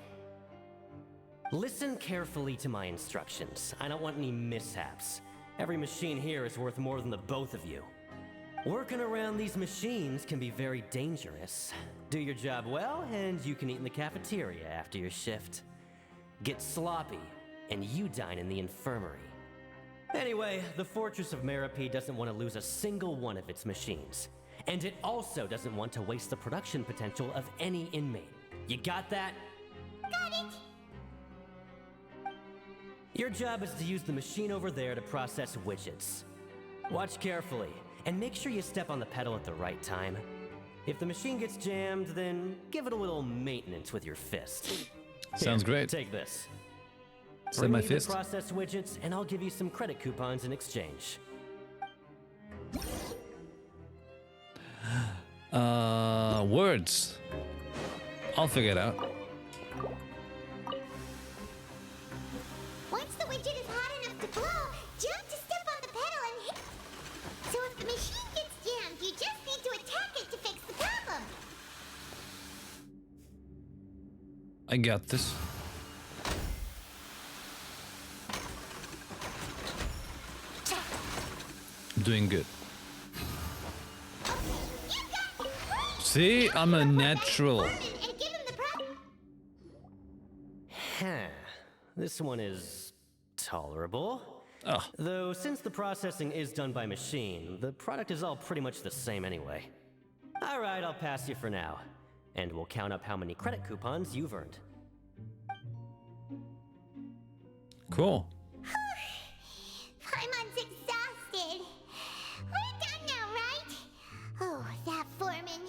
Listen carefully to my instructions. I don't want any mishaps. Every machine here is worth more than the both of you. Working around these machines can be very dangerous. Do your job well, and you can eat in the cafeteria after your shift. Get sloppy, and you dine in the infirmary. Anyway, the Fortress of Merope doesn't want to lose a single one of its machines. And it also doesn't want to waste the production potential of any inmate. You got that? Got it! Your job is to use the machine over there to process widgets. Watch carefully, and make sure you step on the pedal at the right time. If the machine gets jammed, then give it a little maintenance with your fist. Sounds great. Take this. Send my Bring me the fist. process widgets, and I'll give you some credit coupons in exchange. Words. I'll figure it out. Once the widget is hot enough to blow, jump to step on the pedal and hit. So if the machine gets jammed, you just need to attack it to fix the problem. I got this. Doing good. See, I'm a natural. Huh. This one is tolerable. Oh. Though since the processing is done by machine, the product is all pretty much the same anyway. Alright, I'll pass you for now. And we'll count up how many credit coupons you've earned. Cool. Paimon's exhausted. We're done now, right? Oh, that foreman.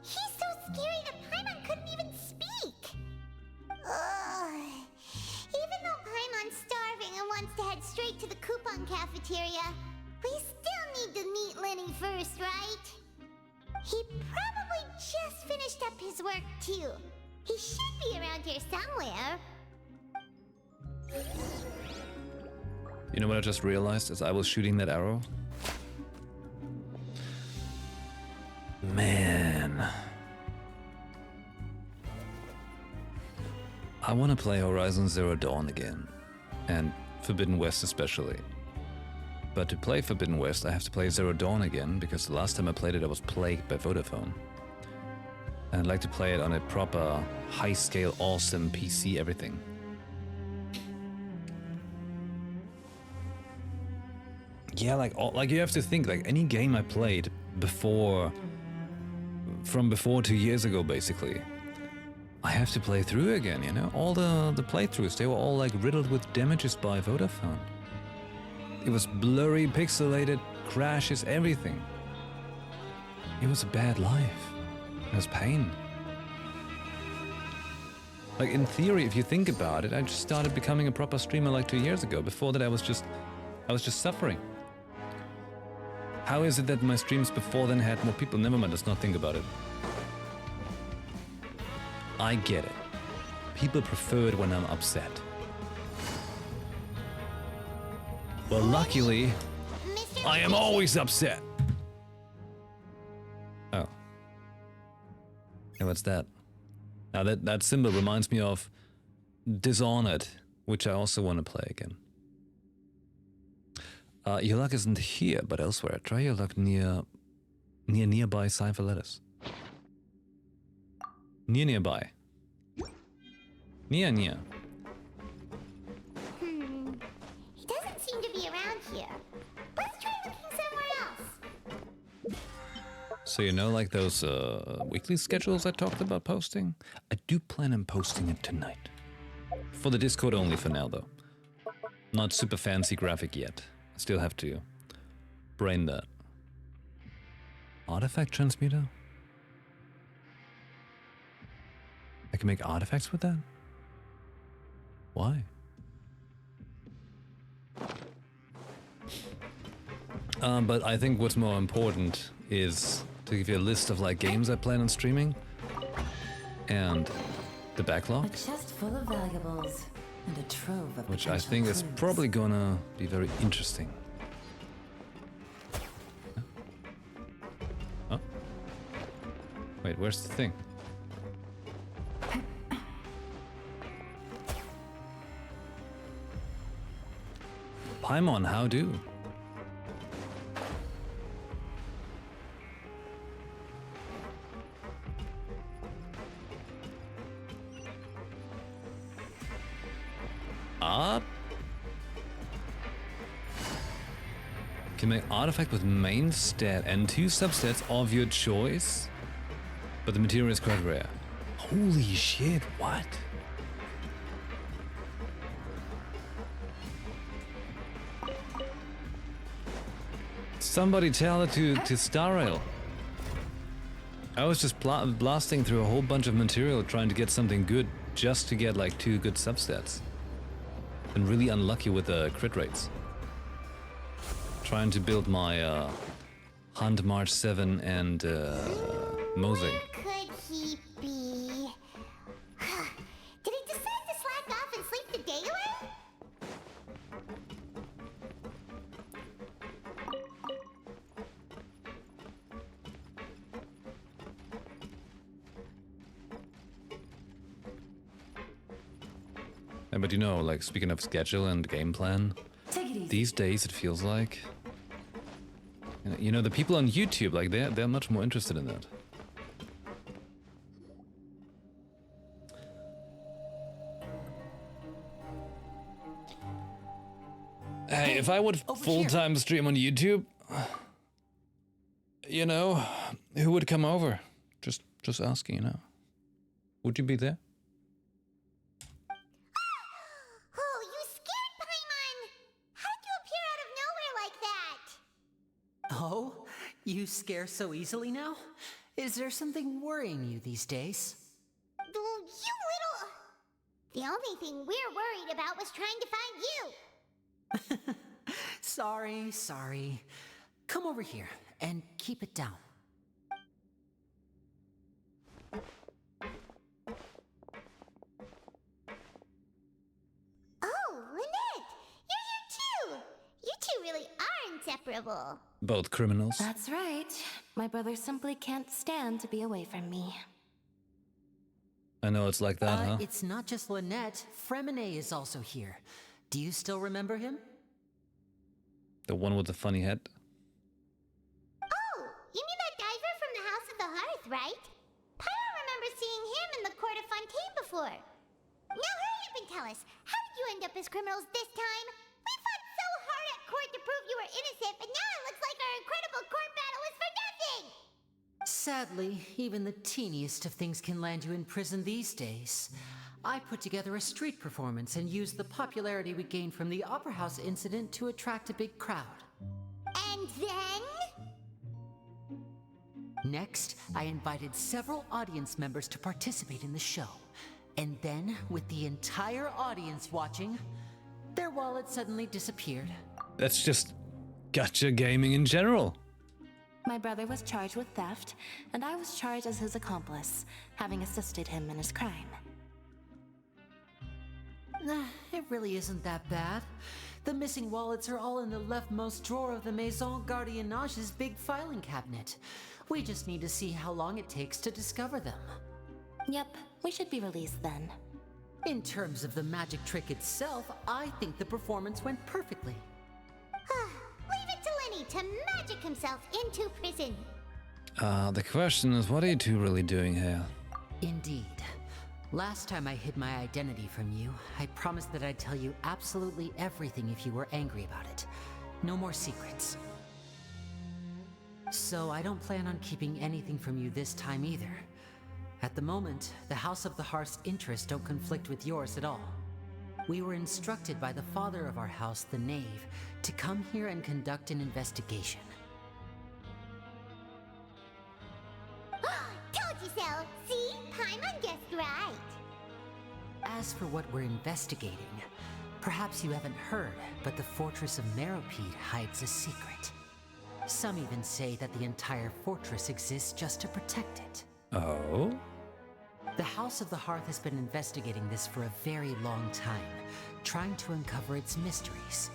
He's so scary that Paimon couldn't even speak. Ugh. Even though Paimon's starving and wants to head straight to the coupon cafeteria, we still need to meet Lenny first, right? He probably just finished up his work, too. He should be around here somewhere. You know what I just realized as I was shooting that arrow? Man. I want to play Horizon Zero Dawn again. And Forbidden West especially. But to play Forbidden West, I have to play Zero Dawn again, because the last time I played it, I was plagued by Vodafone. And I'd like to play it on a proper, high-scale, awesome PC everything. Yeah, like you have to think, like any game I played before, from before 2 years ago, basically, I have to play through again, you know? All the playthroughs, they were all like riddled with damages by Vodafone. It was blurry, pixelated, crashes, everything. It was a bad life. It was pain. Like in theory, if you think about it, I just started becoming a proper streamer like 2 years ago. Before that, I was just suffering. How is it that my streams before then had more people? Never mind, let's not think about it. I get it. People prefer it when I'm upset. Well, luckily, I am always upset. Oh. And what's that? Now that symbol reminds me of Dishonored, which I also want to play again. Your luck isn't here, but elsewhere. Try your luck nearby cipher letters. Nearby. Near. He doesn't seem to be around here. Let's try looking somewhere else. So you know, like those weekly schedules I talked about posting? I do plan on posting it tonight. For the Discord only for now, though. Not super fancy graphic yet. I still have to brain that. Artifact transmitter? I can make artifacts with that? Why? But I think what's more important is to give you a list of like games I plan on streaming and the backlog. A chest full of valuables and a trove of which I think is probably gonna be very interesting. Oh. Wait, where's the thing? Paimon, how do? Up. Can make artifact with main stat and 2 substats of your choice, but the material is quite rare. Holy shit! What? Somebody tell it to Star Rail. I was just blasting through a whole bunch of material trying to get something good, just to get like 2 good substats. And really unlucky with the crit rates. Trying to build my Hunt March 7 and Mosaic. Where could he be? Did he decide to slack off and sleep the day away? But you know, like speaking of schedule and game plan, these days it feels like You know, the people on YouTube, like they're much more interested in that. Hey, if I would full-time stream on YouTube, you know, who would come over? Just asking, you know. Would you be there? Oh, you scared Paimon! How did you appear out of nowhere like that? Oh? You scare so easily now? Is there something worrying you these days? Oh, you little... The only thing we're worried about was trying to find you. Sorry. Come over here and keep it down. Oh, Lynette! You're here too! You two really are inseparable. Both criminals. That's right. My brother simply can't stand to be away from me. I know it's like that, huh? It's not just Lynette. Fremine is also here. Do you still remember him? The one with the funny head? Oh, you mean that diver from the House of the Hearth, right? Pyro remembers seeing him in the court of Fontaine before. Now hurry up and tell us, how did you end up as criminals this time? We fought so hard at court to prove you were innocent, but now it looks like our incredible court battle was for nothing! Sadly, even the teeniest of things can land you in prison these days. I put together a street performance and used the popularity we gained from the Opera House incident to attract a big crowd. And then? Next, I invited several audience members to participate in the show. And then, with the entire audience watching, their wallet suddenly disappeared. That's just gacha gaming in general. My brother was charged with theft, and I was charged as his accomplice, having assisted him in his crime. It really isn't that bad. The missing wallets are all in the leftmost drawer of the Maison Gardiennage's big filing cabinet. We just need to see how long it takes to discover them. Yep, we should be released then. In terms of the magic trick itself, I think the performance went perfectly. Leave it to Lenny to magic himself into prison. The question is, what are you two really doing here? Indeed. Last time I hid my identity from you, I promised that I'd tell you absolutely everything if you were angry about it. No more secrets. So I don't plan on keeping anything from you this time either. At the moment, the House of the Hearth's interests don't conflict with yours at all. We were instructed by the father of our house, the Knave, to come here and conduct an investigation. Told you so! See? Paimon guessed right. As for what we're investigating, perhaps you haven't heard, but the fortress of Meropide hides a secret. Some even say that the entire fortress exists just to protect it. Oh? The House of the Hearth has been investigating this for a very long time, trying to uncover its mysteries.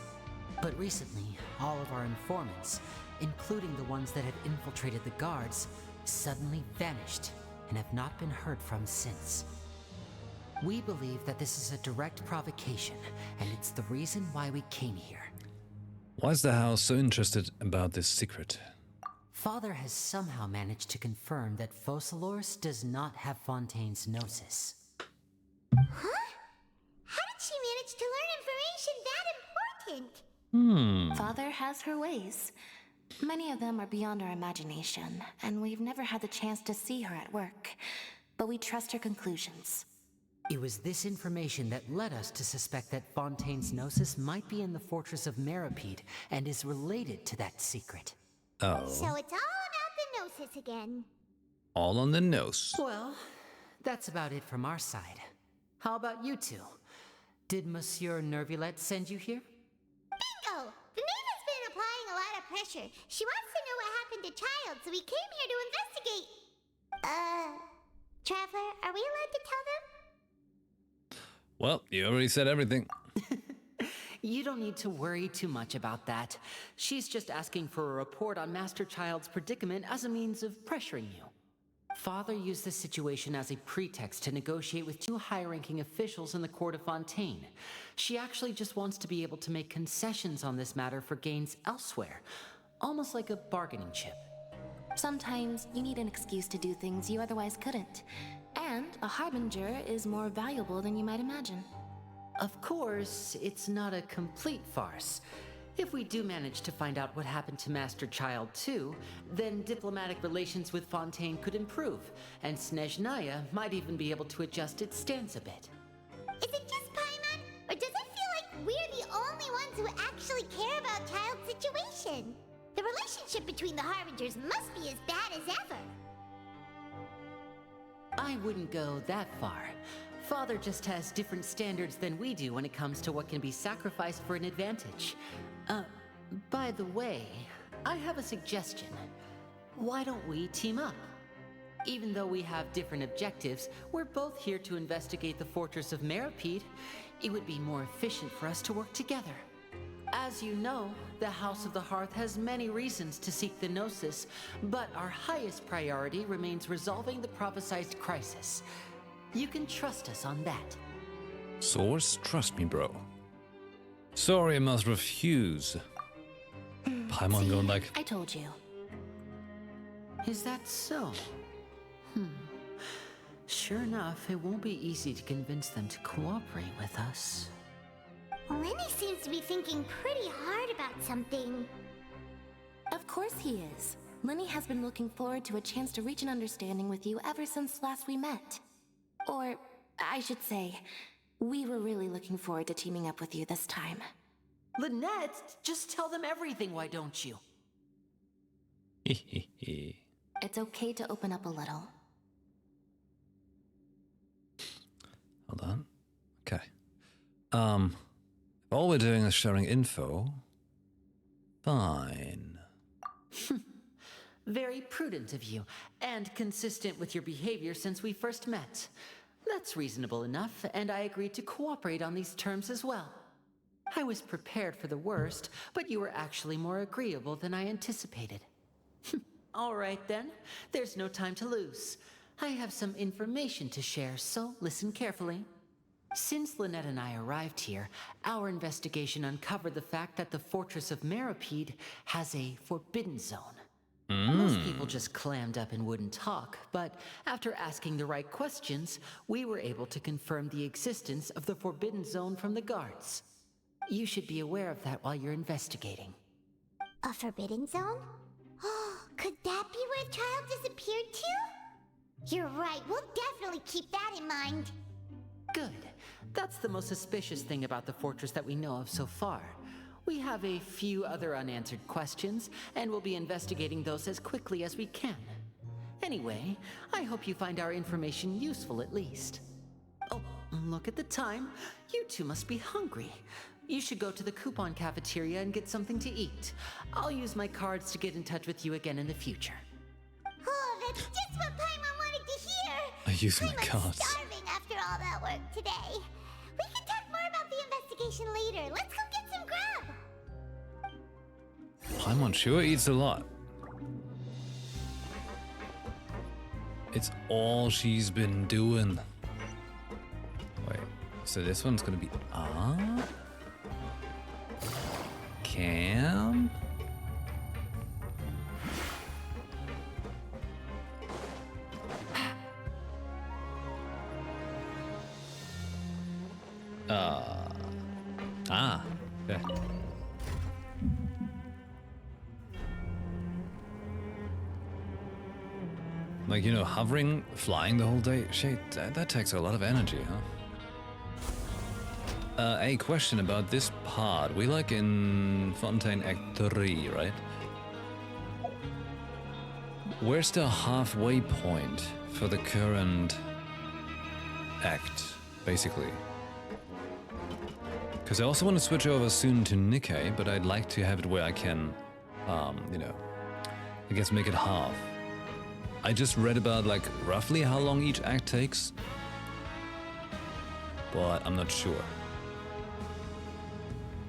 But recently, all of our informants, including the ones that had infiltrated the guards, suddenly vanished and have not been heard from since. We believe that this is a direct provocation, and it's the reason why we came here. Why is the house so interested about this secret? Father has somehow managed to confirm that Focalors does not have Fontaine's gnosis. Huh? How did she manage to learn information that important? Father has her ways. Many of them are beyond our imagination, and we've never had the chance to see her at work. But we trust her conclusions. It was this information that led us to suspect that Fontaine's gnosis might be in the fortress of Meropide and is related to that secret. Oh. So it's all about the gnosis again. All on the nose. Well, that's about it from our side. How about you two? Did Monsieur Nervulette send you here? Bingo! The maid has been applying a lot of pressure. She wants to know what happened to Child, so we came here to investigate. Traveler, are we allowed to tell them? Well, you already said everything. You don't need to worry too much about that. She's just asking for a report on Master Child's predicament as a means of pressuring you. Father used this situation as a pretext to negotiate with two high-ranking officials in the court of Fontaine. She actually just wants to be able to make concessions on this matter for gains elsewhere. almost like a bargaining chip. Sometimes you need an excuse to do things you otherwise couldn't. And a harbinger is more valuable than you might imagine. Of course, it's not a complete farce. If we do manage to find out what happened to Master Child 2, then diplomatic relations with Fontaine could improve, and Snezhnaya might even be able to adjust its stance a bit. Is it just Paimon, or does it feel like we're the only ones who actually care about Child's situation? The relationship between the Harbingers must be as bad as ever. I wouldn't go that far. Father just has different standards than we do when it comes to what can be sacrificed for an advantage. By the way, I have a suggestion. Why don't we team up? Even though we have different objectives, we're both here to investigate the fortress of Meripede. It would be more efficient for us to work together. As you know, the House of the Hearth has many reasons to seek the Gnosis, but our highest priority remains resolving the prophesized crisis. You can trust us on that. Source, trust me, bro. Sorry, I must refuse. Paimon going like... I told you. Is that so? Sure enough, it won't be easy to convince them to cooperate with us. Lenny seems to be thinking pretty hard about something. Of course he is. Lenny has been looking forward to a chance to reach an understanding with you ever since last we met. Or, I should say, we were really looking forward to teaming up with you this time. Lynette, just tell them everything, why don't you? It's okay to open up a little. Hold on. Okay. All we're doing is sharing info. Fine. Very prudent of you, and consistent with your behavior since we first met. That's reasonable enough, and I agreed to cooperate on these terms as well. I was prepared for the worst, but you were actually more agreeable than I anticipated. All right then, there's no time to lose. I have some information to share, so listen carefully. Since Lynette and I arrived here, our investigation uncovered the fact that the Fortress of Meripede has a forbidden zone. Most people just clammed up and wouldn't talk, but after asking the right questions, we were able to confirm the existence of the forbidden zone from the guards. You should be aware of that while you're investigating. A forbidden zone? Oh, could that be where Child disappeared to? You're right, we'll definitely keep that in mind. Good. That's the most suspicious thing about the fortress that we know of so far. We have a few other unanswered questions, and we'll be investigating those as quickly as we can. Anyway, I hope you find our information useful at least. Oh, look at the time. You two must be hungry. You should go to the coupon cafeteria and get something to eat. I'll use my cards to get in touch with you again in the future. Oh, that's just what Paimon wanted to hear! I use my Paimon's cards. starving after all that work today. We can talk more about the investigation later. Let's go get some grub! Paimon sure eats a lot. It's all she's been doing. Wait, so this one's gonna be camp? Okay. Like, you know, hovering, flying the whole day, shit, that takes a lot of energy, huh? A question about this part. We like in Fontaine Act 3, right? Where's the halfway point for the current act, basically? Because I also want to switch over soon to Nikkei, but I'd like to have it where I can, you know, I guess make it half. I just read about, like, roughly how long each act takes, but I'm not sure.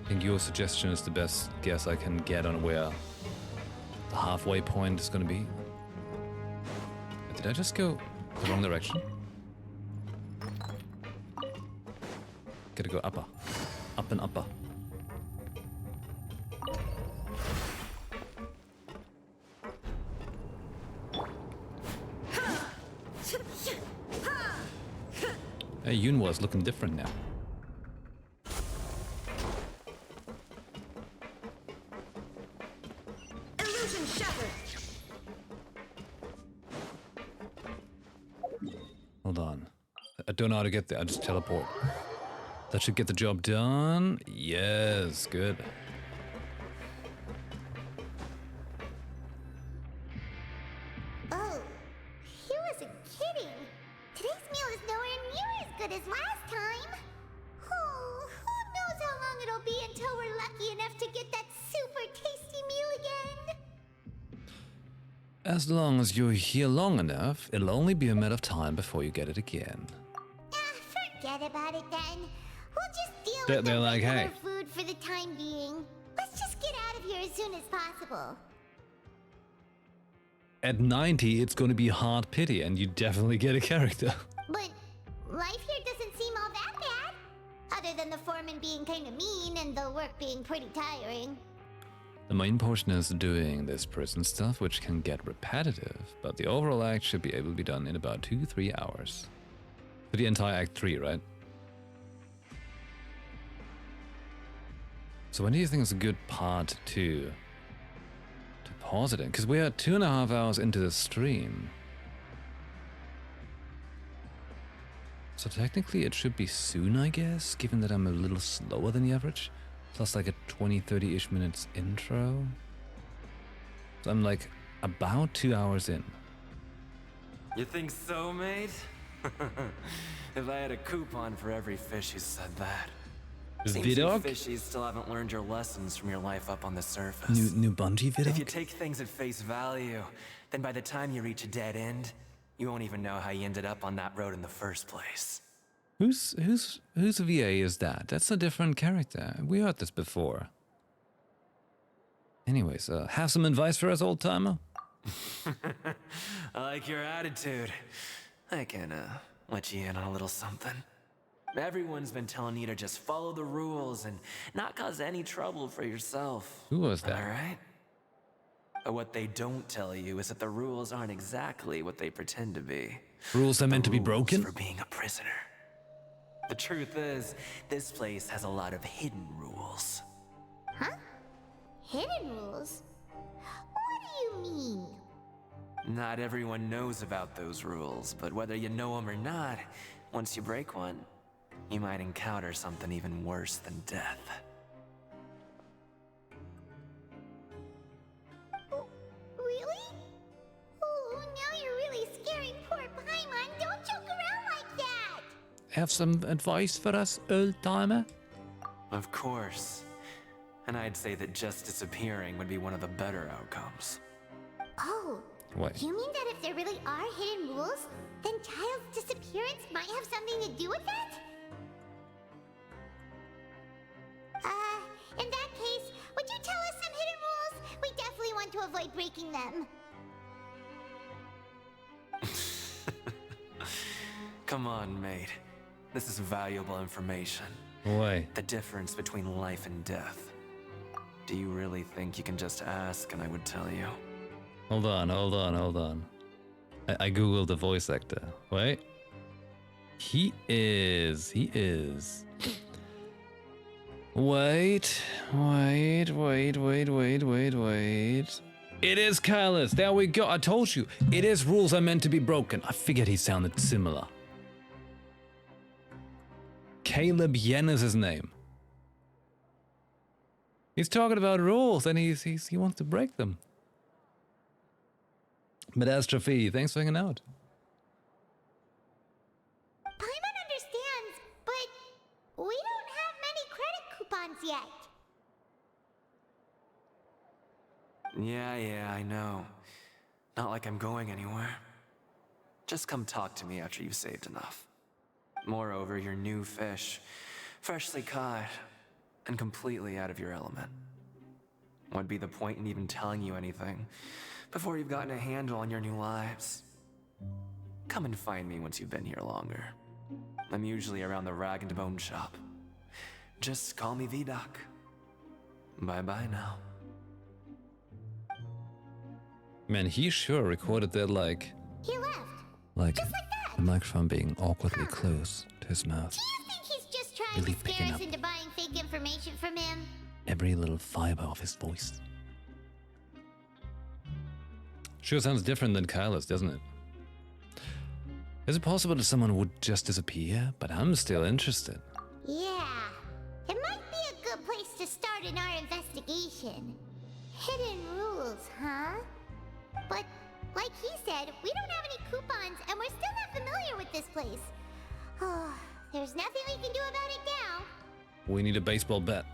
I think your suggestion is the best guess I can get on where the halfway point is going to be. Did I just go the wrong direction? Gotta go upper. Up and upper. Hey, Yunwa's looking different now. Illusion shattered. Hold on. I don't know how to get there. I just teleport. That should get the job done. Yes, good. Oh, he wasn't kidding. Today's meal is nowhere near as good as last time. Oh, who knows how long it'll be until we're lucky enough to get that super tasty meal again. As long as you're here long enough, it'll only be a matter of time before you get it again. Forget about it then. We'll just deal with They're the like, regular hey. food for the time being. Let's just get out of here as soon as possible. At 90, it's going to be hard pity, and you definitely get a character. But life here doesn't seem all that bad. Other than the foreman being kind of mean and the work being pretty tiring. The main portion is doing this prison stuff, which can get repetitive, but the overall act should be able to be done in about 2-3 hours. For the entire Act 3, right? So when do you think is a good part to pause it in? Because we are 2.5 hours into the stream. So technically it should be soon, I guess, given that I'm a little slower than the average. Plus like a 20-30-ish minutes intro. So I'm like about 2 hours in. You think so, mate? If I had a coupon for every fish who said that. Seems you Vidog? fishies still haven't learned your lessons from your life up on the surface. New Bungie Vidog? If you take things at face value, then by the time you reach a dead end, you won't even know how you ended up on that road in the first place. Whose VA is that? That's a different character. We heard this before. Anyways, have some advice for us, old timer? I like your attitude. I can let you in on a little something. Everyone's been telling you to just follow the rules and not cause any trouble for yourself. Who was that? All right? But what they don't tell you is that the rules aren't exactly what they pretend to be. Rules are meant to be broken? For being a prisoner. The truth is, this place has a lot of hidden rules. Huh? Hidden rules? What do you mean? Not everyone knows about those rules, but whether you know them or not, once you break one, you might encounter something even worse than death. Really? Oh, now you're really scaring poor Paimon. Don't joke around like that! Have some advice for us, old timer? Of course. And I'd say that just disappearing would be one of the better outcomes. Oh, What? you mean that if there really are hidden rules, then Child's disappearance might have something to do with that? In that case, would you tell us some hidden rules? We definitely want to avoid breaking them. Come on, mate. This is valuable information. Why? The difference between life and death. Do you really think you can just ask and I would tell you? Hold on. I googled the voice actor. Wait. He is. Wait. It is Kylus. There we go. I told you. It is rules are meant to be broken. I figured he sounded similar. Caleb Yen is his name. He's talking about rules and he wants to break them. Medastrophe, thanks for hanging out. Paimon understands, but we don't have many credit coupons yet. Yeah, I know. Not like I'm going anywhere. Just come talk to me after you've saved enough. Moreover, you're new fish, freshly caught, and completely out of your element. What'd be the point in even telling you anything before you've gotten a handle on your new lives? Come and find me once you've been here longer. I'm usually around the Rag and Bone shop. Just call me Vidok. Bye-bye now. Man, he sure recorded that like... He left. Like Just like that. the microphone being awkwardly close to his mouth. Do you think he's just trying Really to scare picking us up into buying fake information from him? every little fiber of his voice. Sure sounds different than Kyla's, doesn't it? Is it possible that someone would just disappear? But I'm still interested. Yeah. It might be a good place to start in our investigation. Hidden rules, huh? But, like he said, we don't have any coupons and we're still not familiar with this place. Oh, there's nothing we can do about it now. We need a baseball bat.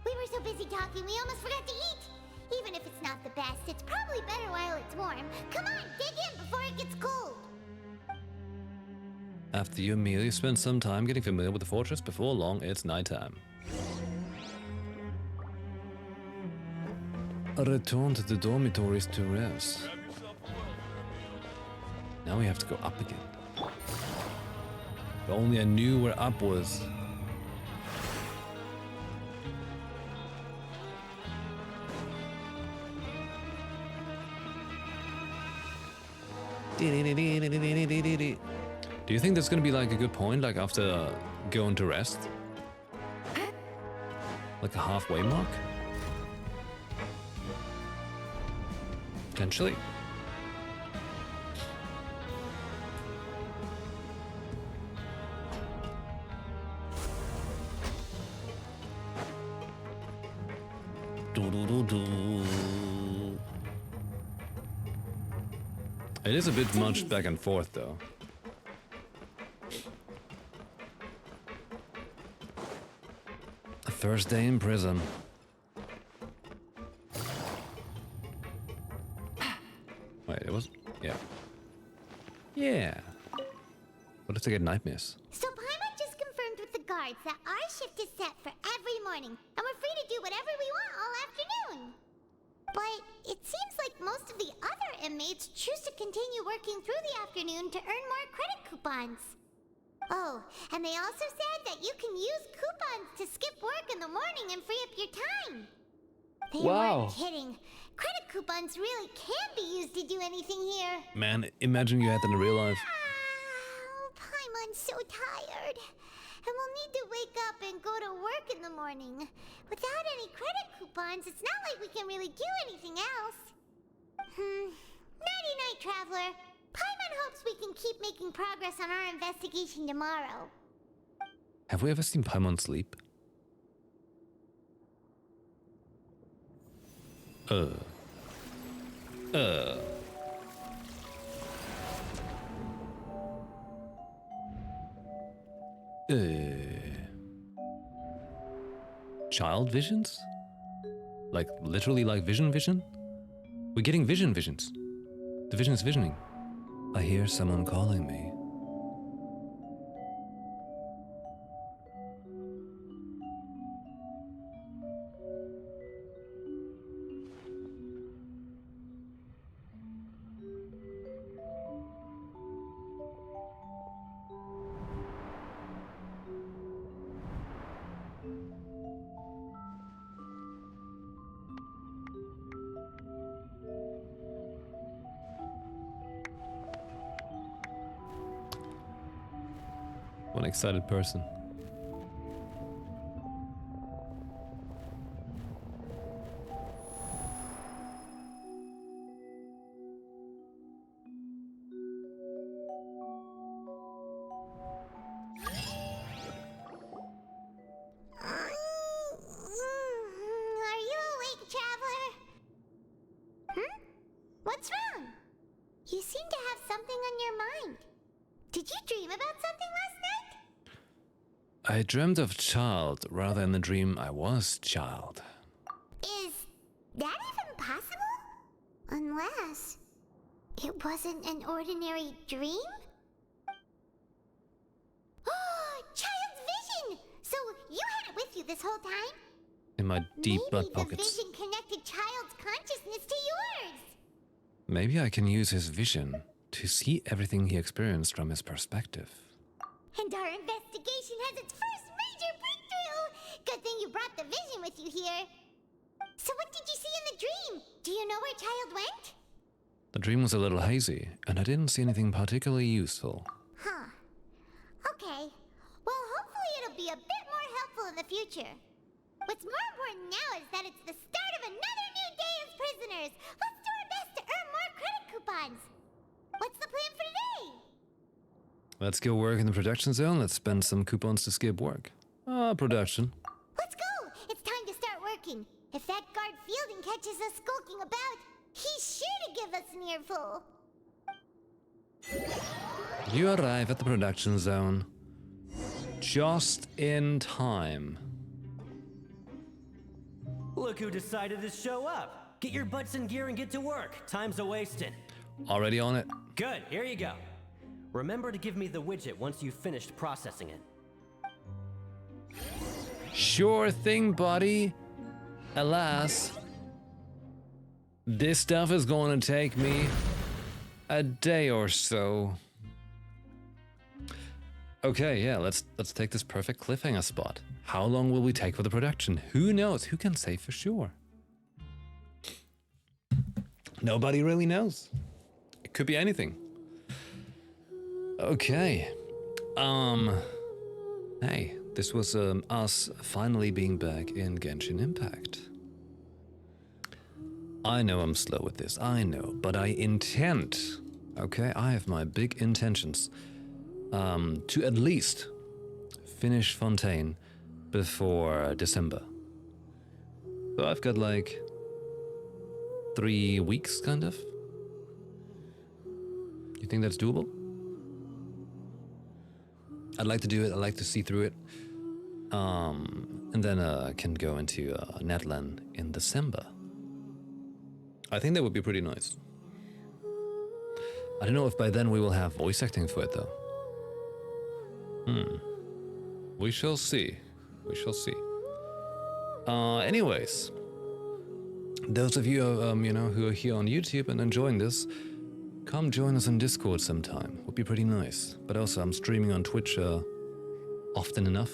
We were so busy talking, we almost forgot to eat. Even if it's not the best, it's probably better while it's warm. Come on, dig in before it gets cold. After your meal, you spend some time getting familiar with the fortress. Before long, it's nighttime. A return to the dormitories to rest. Now we have to go up again. If only I knew where up was. Do you think that's gonna be like a good point, like after going to rest? Like a halfway mark? Potentially. It is a bit much back and forth, though. The first day in prison. Wait, it was... yeah. Yeah. What if I get nightmares? So Paimon just confirmed with the guards that our shift is set for every morning, and we're free to do whatever we want all afternoon. But it seems like most of the other inmates choose to continue working through the afternoon to earn more credit coupons. Oh, and they also said that you can use coupons to skip work in the morning and free up your time. They weren't kidding. Credit coupons really can be used to do anything here. Man, imagine you had that in real life. Paimon's so tired. And we'll need to wake up and go to work in the morning. Without any credit coupons, it's not like we can really do anything else. Nighty-night, Traveler. Paimon hopes we can keep making progress on our investigation tomorrow. Have we ever seen Paimon sleep? Child visions? Like, literally like vision? We're getting visions. The vision is visioning. I hear someone calling me. One excited person. Are you awake, Traveler? What's wrong? You seem to have something on your mind. Did you dream about something last night? I dreamt of child rather than the dream I was child. Is that even possible? Unless it wasn't an ordinary dream? Oh, child's vision! So you had it with you this whole time? In my deep butt Maybe the pockets. vision connected child's consciousness to yours. Maybe I can use his vision to see everything he experienced from his perspective. And our investigation has its first major breakthrough! Good thing you brought the vision with you here. So what did you see in the dream? Do you know where child went? The dream was a little hazy, and I didn't see anything particularly useful. Huh. the future. What's more important now is that it's the start of another new day as prisoners. Let's do our best to earn more credit coupons. What's the plan for today? Let's go work in the production zone. Let's spend some coupons to skip work. Production. Let's go! It's time to start working. If that guard Fielding catches us skulking about, he's sure to give us an earful. You arrive at the production zone just in time. Look who decided to show up. Get your butts in gear and get to work. Time's a-wasting. Already on it. Good, here you go. Remember to give me the widget once you've finished processing it. Sure thing, buddy. Alas, this stuff is going to take me a day or so. Okay, yeah, let's take this perfect cliffhanger spot. How long will we take for the production? Who knows? Who can say for sure? Nobody really knows. It could be anything. Okay. Hey, this was us finally being back in Genshin Impact. I know I'm slow with this, I know, but I intend, okay, I have my big intentions, to at least finish Fontaine before December. So I've got like 3 weeks, kind of. You think that's doable? I'd like to do it, I'd like to see through it. And then I can go into Netland in December. I think that would be pretty nice. I don't know if by then we will have voice acting for it, though. We shall see. We shall see. Anyways, those of you, you know, who are here on YouTube and enjoying this, come join us on Discord sometime. Would be pretty nice. But also, I'm streaming on Twitch often enough.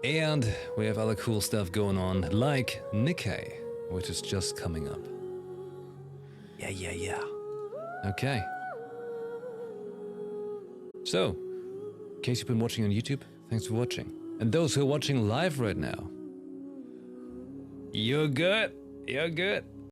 And we have other cool stuff going on, like Nikkei, which is just coming up. Yeah. Okay. So, in case you've been watching on YouTube, thanks for watching. And those who are watching live right now, you're good. You're good.